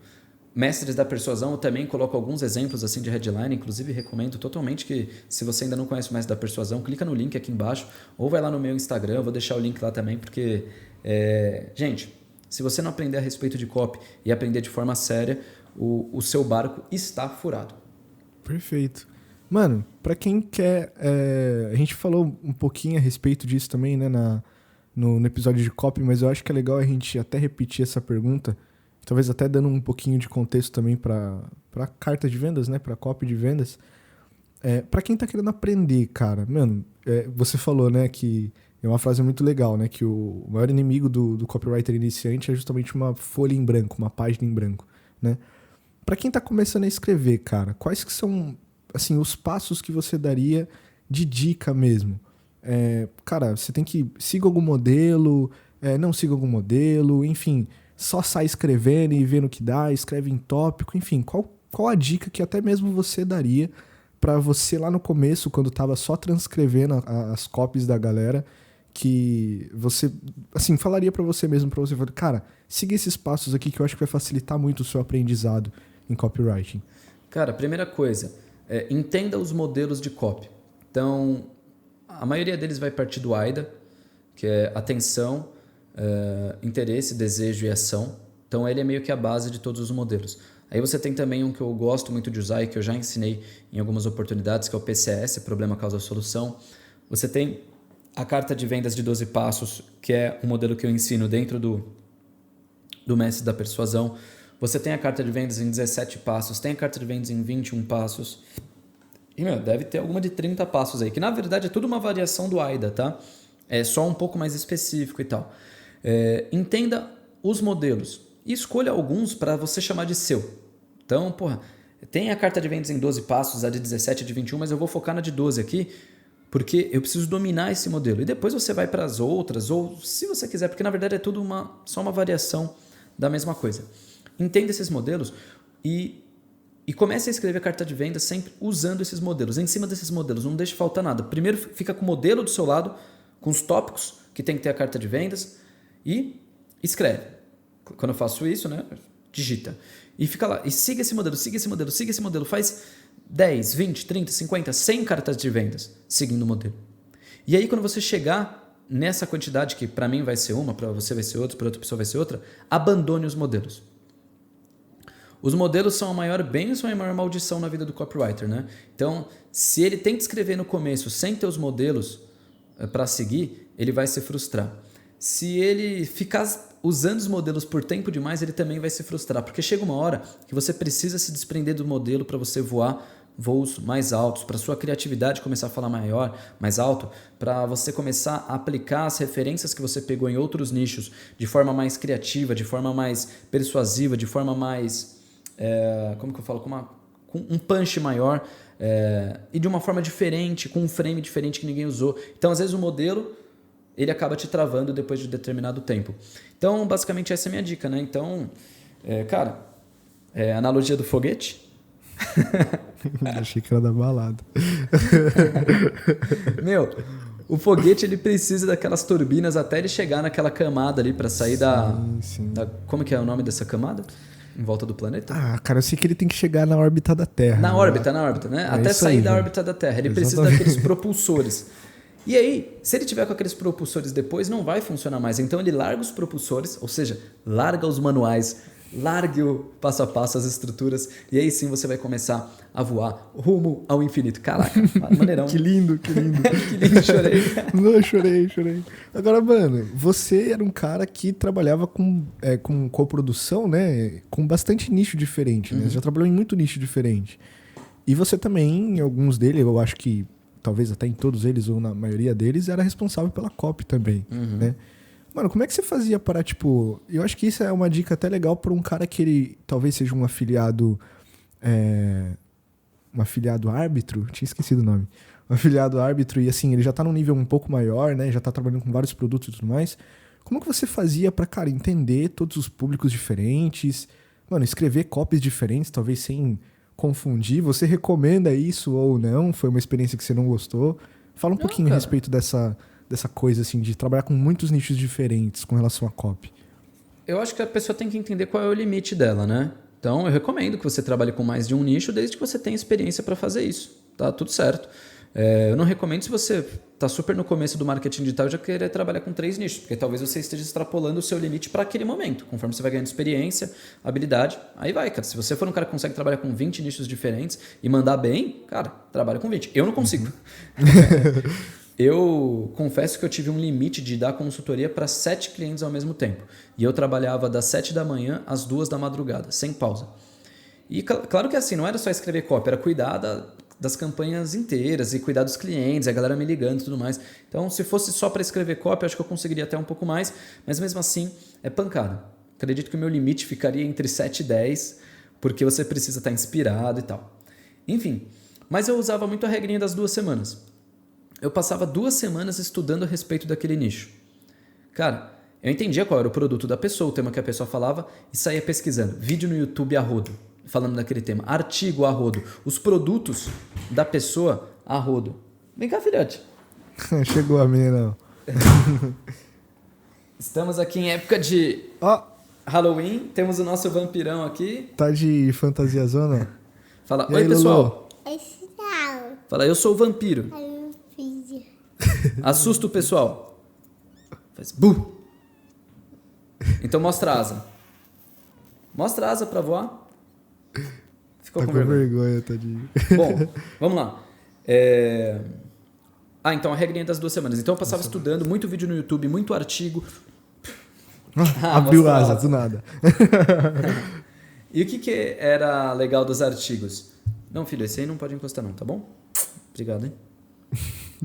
Mestres da Persuasão, eu também coloco alguns exemplos assim de headline. Inclusive, recomendo totalmente que, se você ainda não conhece o Mestre da Persuasão, clica no link aqui embaixo ou vai lá no meu Instagram. Eu vou deixar o link lá também, porque... gente... Se você não aprender a respeito de copy e aprender de forma séria, o seu barco está furado. Perfeito. Mano, pra quem quer... a gente falou um pouquinho a respeito disso também, né, no episódio de copy, mas eu acho que é legal a gente até repetir essa pergunta, talvez até dando um pouquinho de contexto também pra carta de vendas, né, pra copy de vendas. Pra quem tá querendo aprender, cara, mano, você falou, né, que... É uma frase muito legal, né? Que o maior inimigo do copywriter iniciante é justamente uma folha em branco, uma página em branco, né? Para quem tá começando a escrever, cara, quais que são, assim, os passos que você daria de dica mesmo? Cara, você tem que... Siga algum modelo, não siga algum modelo, enfim, só sai escrevendo e vendo o que dá, escreve em tópico, enfim, qual a dica que até mesmo você daria para você lá no começo, quando tava só transcrevendo as copies da galera, que você, assim, falaria pra você mesmo, pra você falar, cara, siga esses passos aqui que eu acho que vai facilitar muito o seu aprendizado em copywriting? Cara, primeira coisa, entenda os modelos de copy. Então, a maioria deles vai partir do AIDA, que é atenção, interesse, desejo e ação. Então, ele é meio que a base de todos os modelos. Aí você tem também um que eu gosto muito de usar e que eu já ensinei em algumas oportunidades, que é o PCS, Problema, Causa, Solução. Você tem a carta de vendas de 12 passos, que é um modelo que eu ensino dentro do Mestre da Persuasão. Você tem a carta de vendas em 17 passos, tem a carta de vendas em 21 passos. E, deve ter alguma de 30 passos aí, que na verdade é tudo uma variação do AIDA, tá? É só um pouco mais específico e tal. Entenda os modelos e escolha alguns para você chamar de seu. Então, tem a carta de vendas em 12 passos, a de 17 e de 21, mas eu vou focar na de 12 aqui, porque eu preciso dominar esse modelo. E depois você vai para as outras, ou se você quiser, porque na verdade é tudo só uma variação da mesma coisa. Entenda esses modelos e comece a escrever a carta de venda sempre usando esses modelos. Em cima desses modelos, não deixe faltar nada. Primeiro fica com o modelo do seu lado, com os tópicos que tem que ter a carta de vendas e escreve. Quando eu faço isso, digita. E fica lá, e siga esse modelo, siga esse modelo, siga esse modelo. Faz 10, 20, 30, 50, 100 cartas de vendas seguindo o modelo. E aí quando você chegar nessa quantidade, que para mim vai ser uma, para você vai ser outra, para outra pessoa vai ser outra, abandone os modelos. Os modelos são a maior bênção e a maior maldição na vida do copywriter, né? Então, se ele tenta escrever no começo sem ter os modelos para seguir, ele vai se frustrar. Se ele ficar usando os modelos por tempo demais, ele também vai se frustrar, porque chega uma hora que você precisa se desprender do modelo para você voar voos mais altos, para sua criatividade começar a falar mais alto, para você começar a aplicar as referências que você pegou em outros nichos de forma mais criativa, de forma mais persuasiva, de forma mais, como que eu falo, com um punch maior e de uma forma diferente, com um frame diferente que ninguém usou. Então, às vezes o modelo ele acaba te travando depois de determinado tempo. Então, basicamente, essa é a minha dica, né? Então, analogia do foguete. Achei que era da balada. O foguete ele precisa daquelas turbinas até ele chegar naquela camada ali para sair sim. Como que é o nome dessa camada? Em volta do planeta? Cara, eu sei que ele tem que chegar na órbita da Terra. Na órbita, né? Até sair da órbita da Terra. Ele precisa daqueles propulsores. E aí, se ele tiver com aqueles propulsores depois, não vai funcionar mais. Então ele larga os propulsores, ou seja, larga os manuais, largue o passo a passo, as estruturas, e aí sim você vai começar a voar rumo ao infinito. Caraca, maneirão. Que lindo. Que lindo, chorei. Não, eu chorei. Agora, mano, você era um cara que trabalhava com coprodução, né? Com bastante nicho diferente, né? Você já trabalhou em muito nicho diferente. E você também, em alguns deles, eu acho que talvez até em todos eles, ou na maioria deles, era responsável pela copy também, né? Mano, como é que você fazia para, eu acho que isso é uma dica até legal para um cara que ele talvez seja um afiliado árbitro, tinha esquecido o nome, um afiliado árbitro, e assim, ele já tá num nível um pouco maior, né? Já tá trabalhando com vários produtos e tudo mais. Como que você fazia para, cara, entender todos os públicos diferentes, mano, escrever copies diferentes, talvez sem confundir? Você recomenda isso ou não? Foi uma experiência que você não gostou? Fala um pouquinho a respeito dessa coisa assim de trabalhar com muitos nichos diferentes com relação a copy. Eu acho que a pessoa tem que entender qual é o limite dela, né? Então eu recomendo que você trabalhe com mais de um nicho desde que você tenha experiência para fazer isso. Tá tudo certo. Eu não recomendo se você está super no começo do marketing digital já querer trabalhar com 3 nichos, porque talvez você esteja extrapolando o seu limite para aquele momento. Conforme você vai ganhando experiência, habilidade, aí vai, cara. Se você for um cara que consegue trabalhar com 20 nichos diferentes e mandar bem, cara, trabalha com 20. Eu não consigo. Eu confesso que eu tive um limite de dar consultoria para 7 clientes ao mesmo tempo. E eu trabalhava das 7 da manhã às 2 da madrugada, sem pausa. E claro que assim, não era só escrever copy, era cuidar das campanhas inteiras e cuidar dos clientes, a galera me ligando e tudo mais. Então, se fosse só para escrever copy, acho que eu conseguiria até um pouco mais, mas mesmo assim, é pancada. Acredito que o meu limite ficaria entre 7 e 10, porque você precisa estar inspirado e tal. Enfim, mas eu usava muito a regrinha das 2 semanas. Eu passava 2 semanas estudando a respeito daquele nicho. Cara, eu entendia qual era o produto da pessoa, o tema que a pessoa falava, e saía pesquisando. Vídeo no YouTube a rodo, falando daquele tema. Artigo a rodo. Os produtos da pessoa a rodo. Vem cá, filhote. Chegou a menina, não. Estamos aqui em época de Halloween. Temos o nosso vampirão aqui. Tá de fantasia zona? Fala, e oi aí, pessoal. Oi, pessoal. Fala, eu sou o vampiro. Oi, filho. Assusta o pessoal. Faz bu. Então mostra a asa. Mostra a asa pra voar. Ficou Tá com com vergonha. vergonha, tadinho. Bom, vamos lá. Então a regrinha das 2 semanas. Então eu passava estudando, muito vídeo no YouTube, muito artigo. Abriu mostra a asa, asa. do nada. E o que era legal dos artigos? Não, filho, esse aí não pode encostar não, tá bom? Obrigado, hein?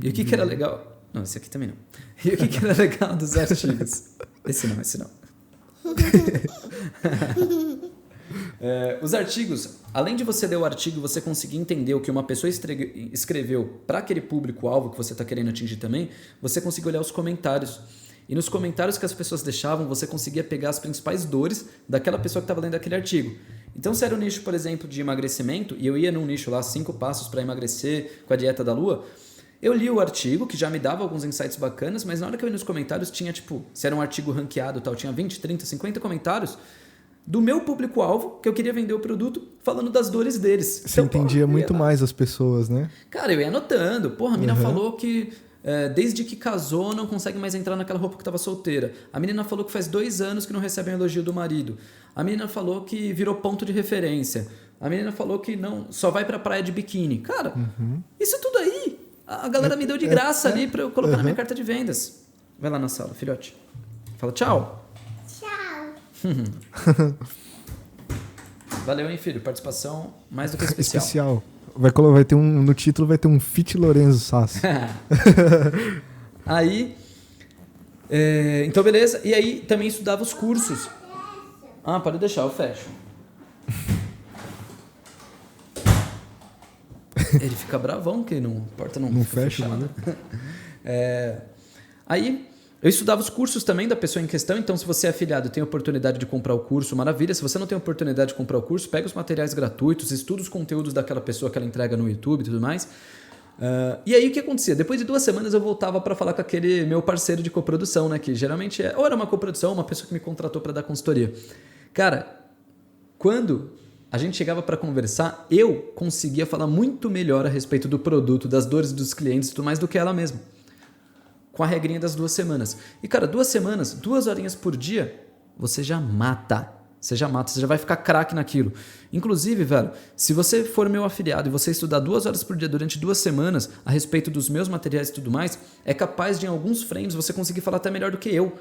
E o que era legal? Não, esse aqui também não. E o que era legal dos artigos? Esse não. Os artigos, além de você ler o artigo, você conseguir entender o que uma pessoa escreveu para aquele público-alvo que você está querendo atingir também, você conseguia olhar os comentários. E nos comentários que as pessoas deixavam, você conseguia pegar as principais dores daquela pessoa que estava lendo aquele artigo. Então, se era um nicho, por exemplo, de emagrecimento, e eu ia num nicho lá, 5 passos para emagrecer com a dieta da lua, eu li o artigo, que já me dava alguns insights bacanas, mas na hora que eu ia nos comentários, tinha se era um artigo ranqueado e tal, tinha 20, 30, 50 comentários do meu público-alvo, que eu queria vender o produto, falando das dores deles. Você entendia muito mais as pessoas, né? Cara, eu ia anotando. Porra, a mina falou que desde que casou não consegue mais entrar naquela roupa que estava solteira. A menina falou que faz 2 anos que não recebe um elogio do marido. A menina falou que virou ponto de referência. A menina falou que não só vai pra praia de biquíni. Cara, isso tudo aí, a galera me deu de graça ali pra eu colocar na minha carta de vendas. Vai lá na sala, filhote. Fala tchau. Valeu, hein, filho? Participação mais do que especial. Vai ter no título vai ter um Fit Lorenzo Sasso. Aí, então beleza. E aí também estudava os cursos. Pode deixar, eu fecho. Ele fica bravão que a porta não fica fecha, fechada. Aí eu estudava os cursos também da pessoa em questão, então se você é afiliado e tem oportunidade de comprar o curso, maravilha. Se você não tem oportunidade de comprar o curso, pega os materiais gratuitos, estuda os conteúdos daquela pessoa que ela entrega no YouTube e tudo mais. E aí o que acontecia? Depois de 2 semanas eu voltava para falar com aquele meu parceiro de coprodução, né? Que geralmente ou era uma coprodução, uma pessoa que me contratou para dar consultoria. Cara, quando a gente chegava para conversar, eu conseguia falar muito melhor a respeito do produto, das dores dos clientes e tudo mais do que ela mesma. Com a regrinha das 2 semanas. E, cara, 2 semanas, 2 horinhas por dia, você já mata. Você já vai ficar craque naquilo. Inclusive, velho, se você for meu afiliado e você estudar 2 horas por dia durante 2 semanas a respeito dos meus materiais e tudo mais, é capaz de, em alguns frames, você conseguir falar até melhor do que eu.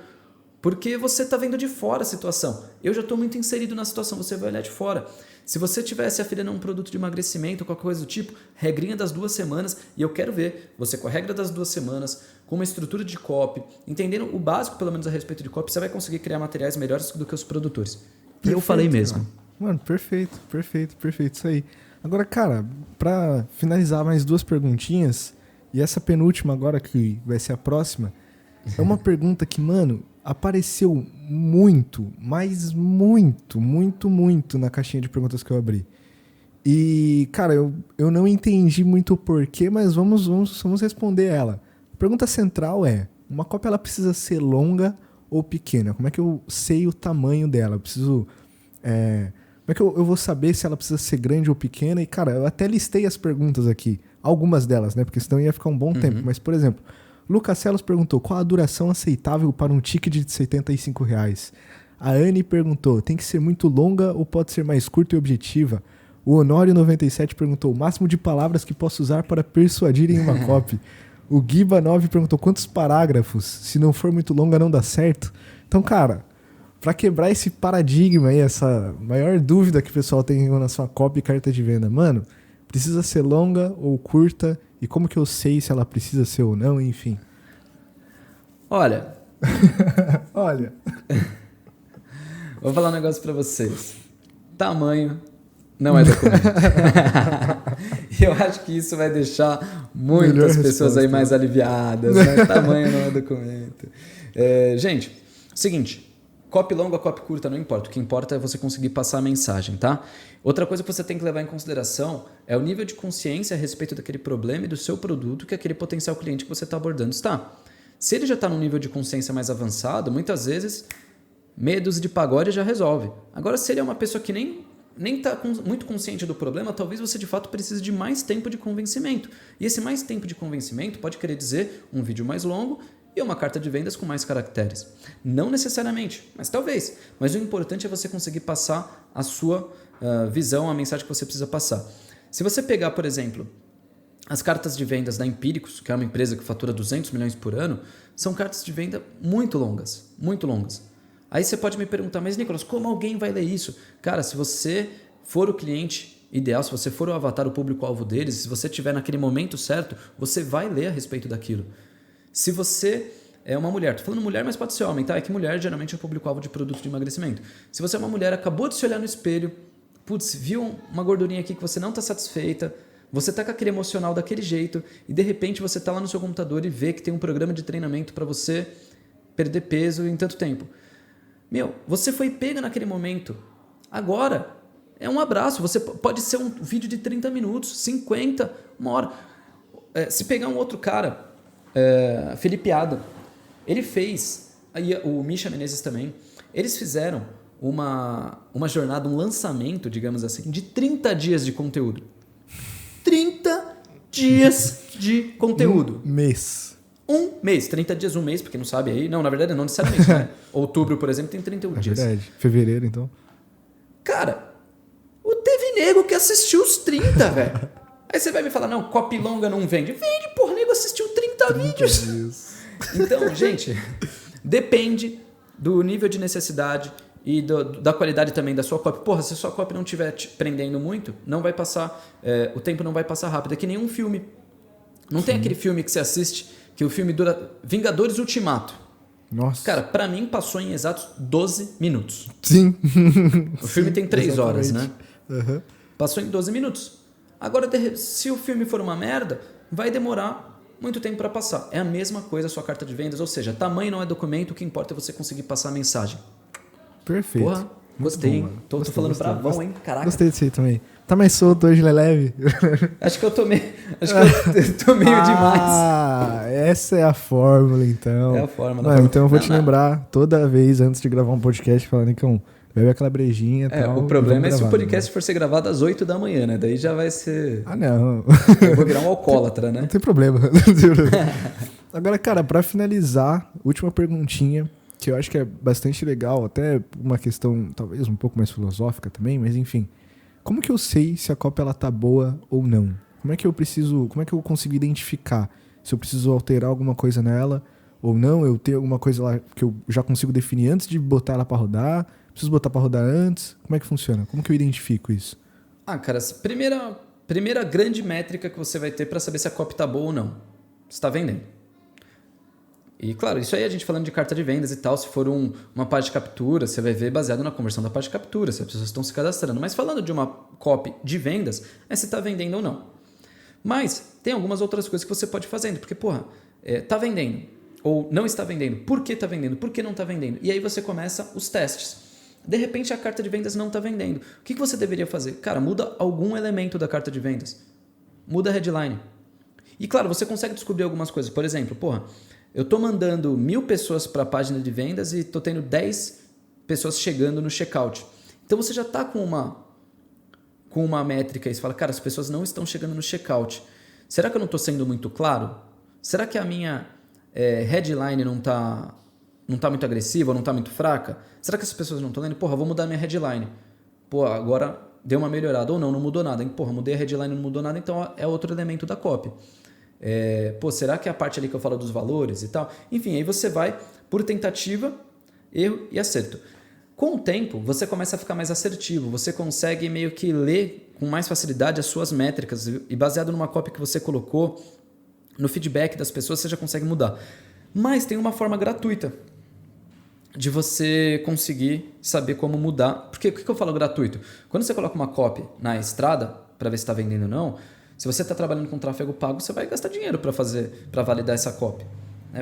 Porque você está vendo de fora a situação. Eu já estou muito inserido na situação, você vai olhar de fora. Se você tivesse afiliando a um produto de emagrecimento, qualquer coisa do tipo, regrinha das 2 semanas, e eu quero ver você com a regra das 2 semanas, com uma estrutura de copy, entendendo o básico pelo menos a respeito de copy, você vai conseguir criar materiais melhores do que os produtores. E eu falei mesmo. Mano, perfeito, isso aí. Agora, cara, pra finalizar mais 2 perguntinhas, e essa penúltima agora, que vai ser a próxima, é uma pergunta que, mano, apareceu muito, mas muito na caixinha de perguntas que eu abri. E, cara, eu não entendi muito o porquê, mas vamos responder ela. A pergunta central é, uma cópia ela precisa ser longa ou pequena? Como é que eu sei o tamanho dela? Eu preciso... como é que eu vou saber se ela precisa ser grande ou pequena? E, cara, eu até listei as perguntas aqui. Algumas delas, né? Porque senão ia ficar um bom tempo. Mas, por exemplo... Lucas Celos perguntou, qual a duração aceitável para um ticket de R$75? A Anne perguntou, tem que ser muito longa ou pode ser mais curta e objetiva? O Honório97 perguntou, o máximo de palavras que posso usar para persuadir em uma copy? O Giba9 perguntou, quantos parágrafos? Se não for muito longa, não dá certo? Então, cara, para quebrar esse paradigma aí, essa maior dúvida que o pessoal tem na sua copy e carta de venda, mano, precisa ser longa ou curta? E como que eu sei se ela precisa ser ou não, enfim. Olha. Vou falar um negócio pra vocês. Tamanho não é documento. E eu acho que isso vai deixar muitas pessoas aí mais aliviadas. Né? Tamanho não é documento. Gente, seguinte. Copy longa, copy curta, não importa. O que importa é você conseguir passar a mensagem, tá? Outra coisa que você tem que levar em consideração é o nível de consciência a respeito daquele problema e do seu produto que aquele potencial cliente que você está abordando está. Se ele já está num nível de consciência mais avançado, muitas vezes meia dúzia de pagode já resolve. Agora, se ele é uma pessoa que nem está muito consciente do problema, talvez você de fato precise de mais tempo de convencimento. E esse mais tempo de convencimento pode querer dizer um vídeo mais longo e uma carta de vendas com mais caracteres. Não necessariamente, mas talvez. Mas o importante é você conseguir passar a sua visão, a mensagem que você precisa passar. Se você pegar, por exemplo, as cartas de vendas da Empíricos, que é uma empresa que fatura 200 milhões por ano, são cartas de venda muito longas, muito longas. Aí você pode me perguntar, mas Nicolas, como alguém vai ler isso? Cara, se você for o cliente ideal, se você for o avatar, o público-alvo deles, se você estiver naquele momento certo, você vai ler a respeito daquilo. Se você é uma mulher, estou falando mulher, mas pode ser homem, tá? É que mulher geralmente é o público-alvo de produto de emagrecimento. Se você é uma mulher, acabou de se olhar no espelho, putz, viu uma gordurinha aqui que você não está satisfeita, você está com aquele emocional daquele jeito e de repente você está lá no seu computador e vê que tem um programa de treinamento para você perder peso em tanto tempo. Você foi pega naquele momento. Agora é um abraço. Você pode ser um vídeo de 30 minutos, 50, uma hora. Se pegar um outro cara, Felipe Adam, ele fez, aí o Misha Menezes também, eles fizeram uma jornada, um lançamento, digamos assim, de 30 dias de conteúdo. 30 dias de conteúdo. Um mês, 30 dias, um mês, porque não sabe aí. Não, na verdade não necessariamente, né? Outubro, por exemplo, tem 31 dias. É verdade. Fevereiro, então. Cara, teve nego que assistiu os 30, velho. Aí você vai me falar, não, copy longa não vende. Vende, porra, nego assistiu 30 vídeos. Dias. Então, gente, depende do nível de necessidade e da qualidade também da sua copy. Porra, se a sua copy não estiver te prendendo muito, não vai passar, o tempo não vai passar rápido. É que nem um filme. Não tem aquele filme que você assiste, que o filme dura... Vingadores Ultimato. Nossa. Cara, pra mim passou em exatos 12 minutos. Sim. O filme tem 3 horas, né? Uhum. Passou em 12 minutos. Agora, se o filme for uma merda, vai demorar muito tempo para passar. É a mesma coisa a sua carta de vendas, ou seja, tamanho não é documento, o que importa é você conseguir passar a mensagem. Perfeito. Porra, gostei, hein? Tô falando bravão, hein? Caraca. Gostei disso aí também. Tá mais solto hoje, leve. Acho que eu tô meio demais. Ah, essa é a fórmula, então. É a fórmula. Mano, então eu vou te lembrar toda vez antes de gravar um podcast, falando, Nicão, bebe aquela brejinha e tal. O problema é se o podcast for ser gravado às 8 da manhã, né? Daí já vai ser... Ah, não. Eu vou virar um alcoólatra, né? Não tem problema. Agora, cara, pra finalizar, última perguntinha, que eu acho que é bastante legal, até uma questão talvez um pouco mais filosófica também, mas enfim. Como que eu sei se a cópia ela tá boa ou não? Como é que eu consigo identificar se eu preciso alterar alguma coisa nela ou não? Eu tenho alguma coisa lá que eu já consigo definir antes de botar ela pra rodar? Preciso botar pra rodar antes? Como é que funciona? Como que eu identifico isso? Ah, cara, primeira grande métrica que você vai ter para saber se a copy tá boa ou não. Você tá vendendo. E claro, isso aí a gente falando de carta de vendas e tal, se for uma página de captura, você vai ver baseado na conversão da página de captura, se as pessoas estão se cadastrando. Mas falando de uma copy de vendas, é se tá vendendo ou não. Mas tem algumas outras coisas que você pode ir fazendo, porque, porra, tá vendendo ou não está vendendo. Por que tá vendendo? Por que não tá vendendo? E aí você começa os testes. De repente a carta de vendas não está vendendo. O que você deveria fazer? Cara, muda algum elemento da carta de vendas. Muda a headline. E claro, você consegue descobrir algumas coisas. Por exemplo, porra, eu estou mandando 1000 pessoas para a página de vendas e estou tendo 10 pessoas chegando no checkout. Então você já está com uma métrica aí. Você fala, cara, as pessoas não estão chegando no checkout. Será que eu não estou sendo muito claro? Será que a minha headline não está muito agressiva, não está muito fraca? Será que as pessoas não estão lendo? Porra, vou mudar minha headline. Pô, agora deu uma melhorada. Ou não mudou nada. Porra, mudei a headline, não mudou nada, então é outro elemento da copy. Será que é a parte ali que eu falo dos valores e tal? Enfim, aí você vai por tentativa, erro e acerto. Com o tempo, você começa a ficar mais assertivo. Você consegue meio que ler com mais facilidade as suas métricas e baseado numa copy que você colocou, no feedback das pessoas, você já consegue mudar. Mas tem uma forma gratuita de você conseguir saber como mudar. Porque o que eu falo gratuito? Quando você coloca uma copy na estrada, para ver se está vendendo ou não, se você está trabalhando com tráfego pago, você vai gastar dinheiro para validar essa copy.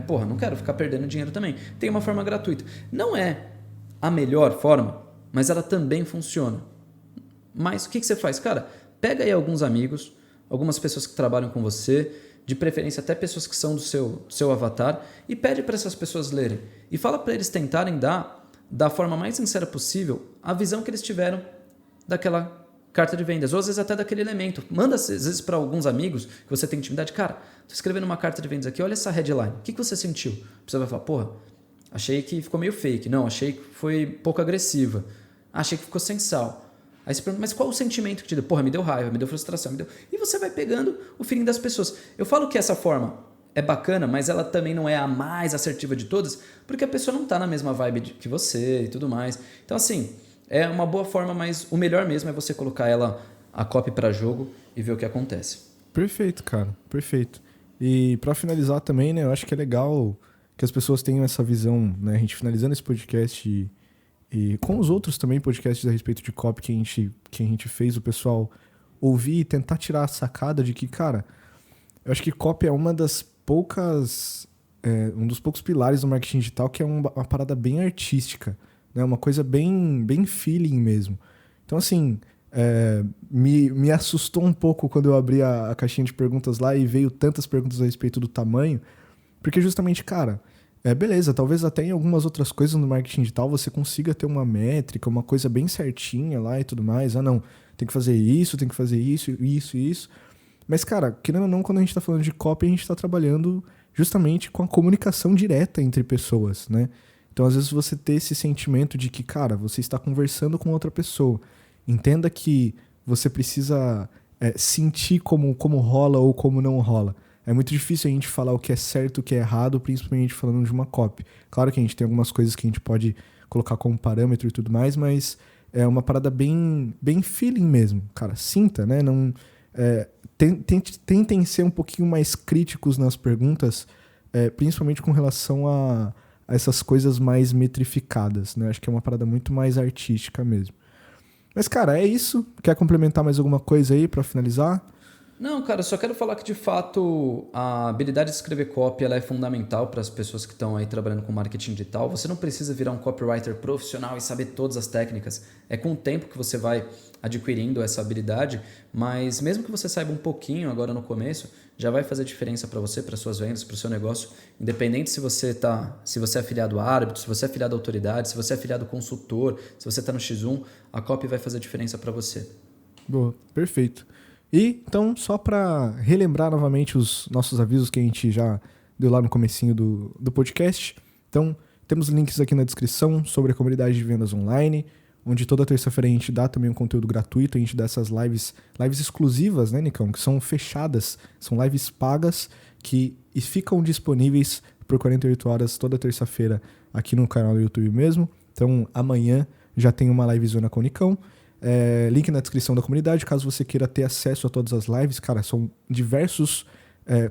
Porra, não quero ficar perdendo dinheiro também. Tem uma forma gratuita. Não é a melhor forma, mas ela também funciona. Mas o que você faz? Cara, pega aí alguns amigos, algumas pessoas que trabalham com você, de preferência até pessoas que são do seu avatar, e pede para essas pessoas lerem. E fala para eles tentarem dar, da forma mais sincera possível, a visão que eles tiveram daquela carta de vendas, ou às vezes até daquele elemento. Manda às vezes para alguns amigos que você tem intimidade, cara, tô escrevendo uma carta de vendas aqui, olha essa headline, o que você sentiu? Você vai falar, porra, achei que ficou meio fake, não, achei que foi pouco agressiva, achei que ficou sem sal. Aí você pergunta, mas qual o sentimento que te deu? Porra, me deu raiva, me deu frustração, me deu... E você vai pegando o feeling das pessoas. Eu falo que essa forma é bacana, mas ela também não é a mais assertiva de todas, porque a pessoa não tá na mesma vibe que você e tudo mais. Então assim, é uma boa forma, mas o melhor mesmo é você colocar a copy para jogo e ver o que acontece. Perfeito, cara. Perfeito. E para finalizar também, né, eu acho que é legal que as pessoas tenham essa visão, né, a gente finalizando esse podcast e com os outros também podcasts a respeito de copy que a gente fez, o pessoal ouvir e tentar tirar a sacada de que, cara, eu acho que copy é uma das poucas... um dos poucos pilares do marketing digital que é uma parada bem artística, né? Uma coisa bem feeling mesmo. Então, assim, me assustou um pouco quando eu abri a caixinha de perguntas lá e veio tantas perguntas a respeito do tamanho, porque justamente, cara, beleza, talvez até em algumas outras coisas no marketing digital você consiga ter uma métrica, uma coisa bem certinha lá e tudo mais. Ah, não, tem que fazer isso, isso. Mas, cara, querendo ou não, quando a gente tá falando de copy, a gente tá trabalhando justamente com a comunicação direta entre pessoas, né? Então, às vezes, você ter esse sentimento de que, cara, você está conversando com outra pessoa. Entenda que você precisa sentir como rola ou como não rola. É muito difícil a gente falar o que é certo, o que é errado, principalmente falando de uma copy. Claro que a gente tem algumas coisas que a gente pode colocar como parâmetro e tudo mais, mas é uma parada bem feeling mesmo. Cara, sinta, né? Não, tentem ser um pouquinho mais críticos nas perguntas, principalmente com relação a essas coisas mais metrificadas, né? Acho que é uma parada muito mais artística mesmo. Mas, cara, é isso. Quer complementar mais alguma coisa aí pra finalizar? Não, cara, eu só quero falar que, de fato, a habilidade de escrever copy ela é fundamental para as pessoas que estão aí trabalhando com marketing digital. Você não precisa virar um copywriter profissional e saber todas as técnicas. É com o tempo que você vai adquirindo essa habilidade, mas mesmo que você saiba um pouquinho agora no começo, já vai fazer diferença para você, para suas vendas, para o seu negócio. Independente se você é afiliado a árbitro, se você é afiliado a autoridade, se você é afiliado a consultor, se você está no X1, a copy vai fazer diferença para você. Boa, perfeito. E, então, só para relembrar novamente os nossos avisos que a gente já deu lá no comecinho do podcast. Então, temos links aqui na descrição sobre a comunidade de vendas online, onde toda terça-feira a gente dá também um conteúdo gratuito, a gente dá essas lives exclusivas, né, Nicão? Que são fechadas, são lives pagas e ficam disponíveis por 48 horas toda terça-feira aqui no canal do YouTube mesmo. Então, amanhã já tem uma livezona com o Nicão. Link na descrição da comunidade, caso você queira ter acesso a todas as lives. Cara, são diversos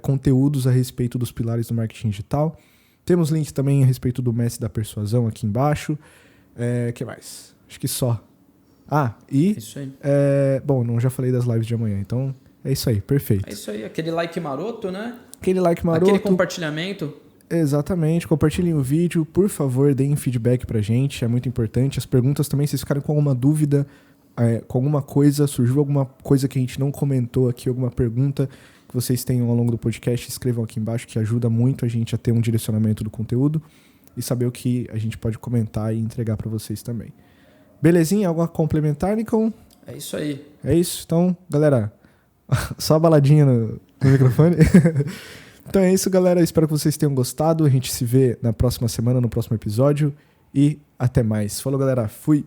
conteúdos a respeito dos pilares do marketing digital. Temos links também a respeito do mestre da persuasão aqui embaixo. Que mais? Acho que só. Isso aí. Bom, já falei das lives de amanhã, então é isso aí, perfeito. É isso aí, aquele like maroto, né? Aquele like maroto. Aquele compartilhamento. Exatamente, compartilhem o vídeo, por favor, deem feedback pra gente, é muito importante. As perguntas também, se vocês ficarem com alguma dúvida, com alguma coisa, surgiu alguma coisa que a gente não comentou aqui, alguma pergunta que vocês tenham ao longo do podcast, escrevam aqui embaixo, que ajuda muito a gente a ter um direcionamento do conteúdo e saber o que a gente pode comentar e entregar pra vocês também. Belezinha? Algo a complementar, Nicão? É isso aí. É isso? Então, galera, só a baladinha no microfone. Então é isso, galera. Espero que vocês tenham gostado. A gente se vê na próxima semana, no próximo episódio. E até mais. Falou, galera. Fui!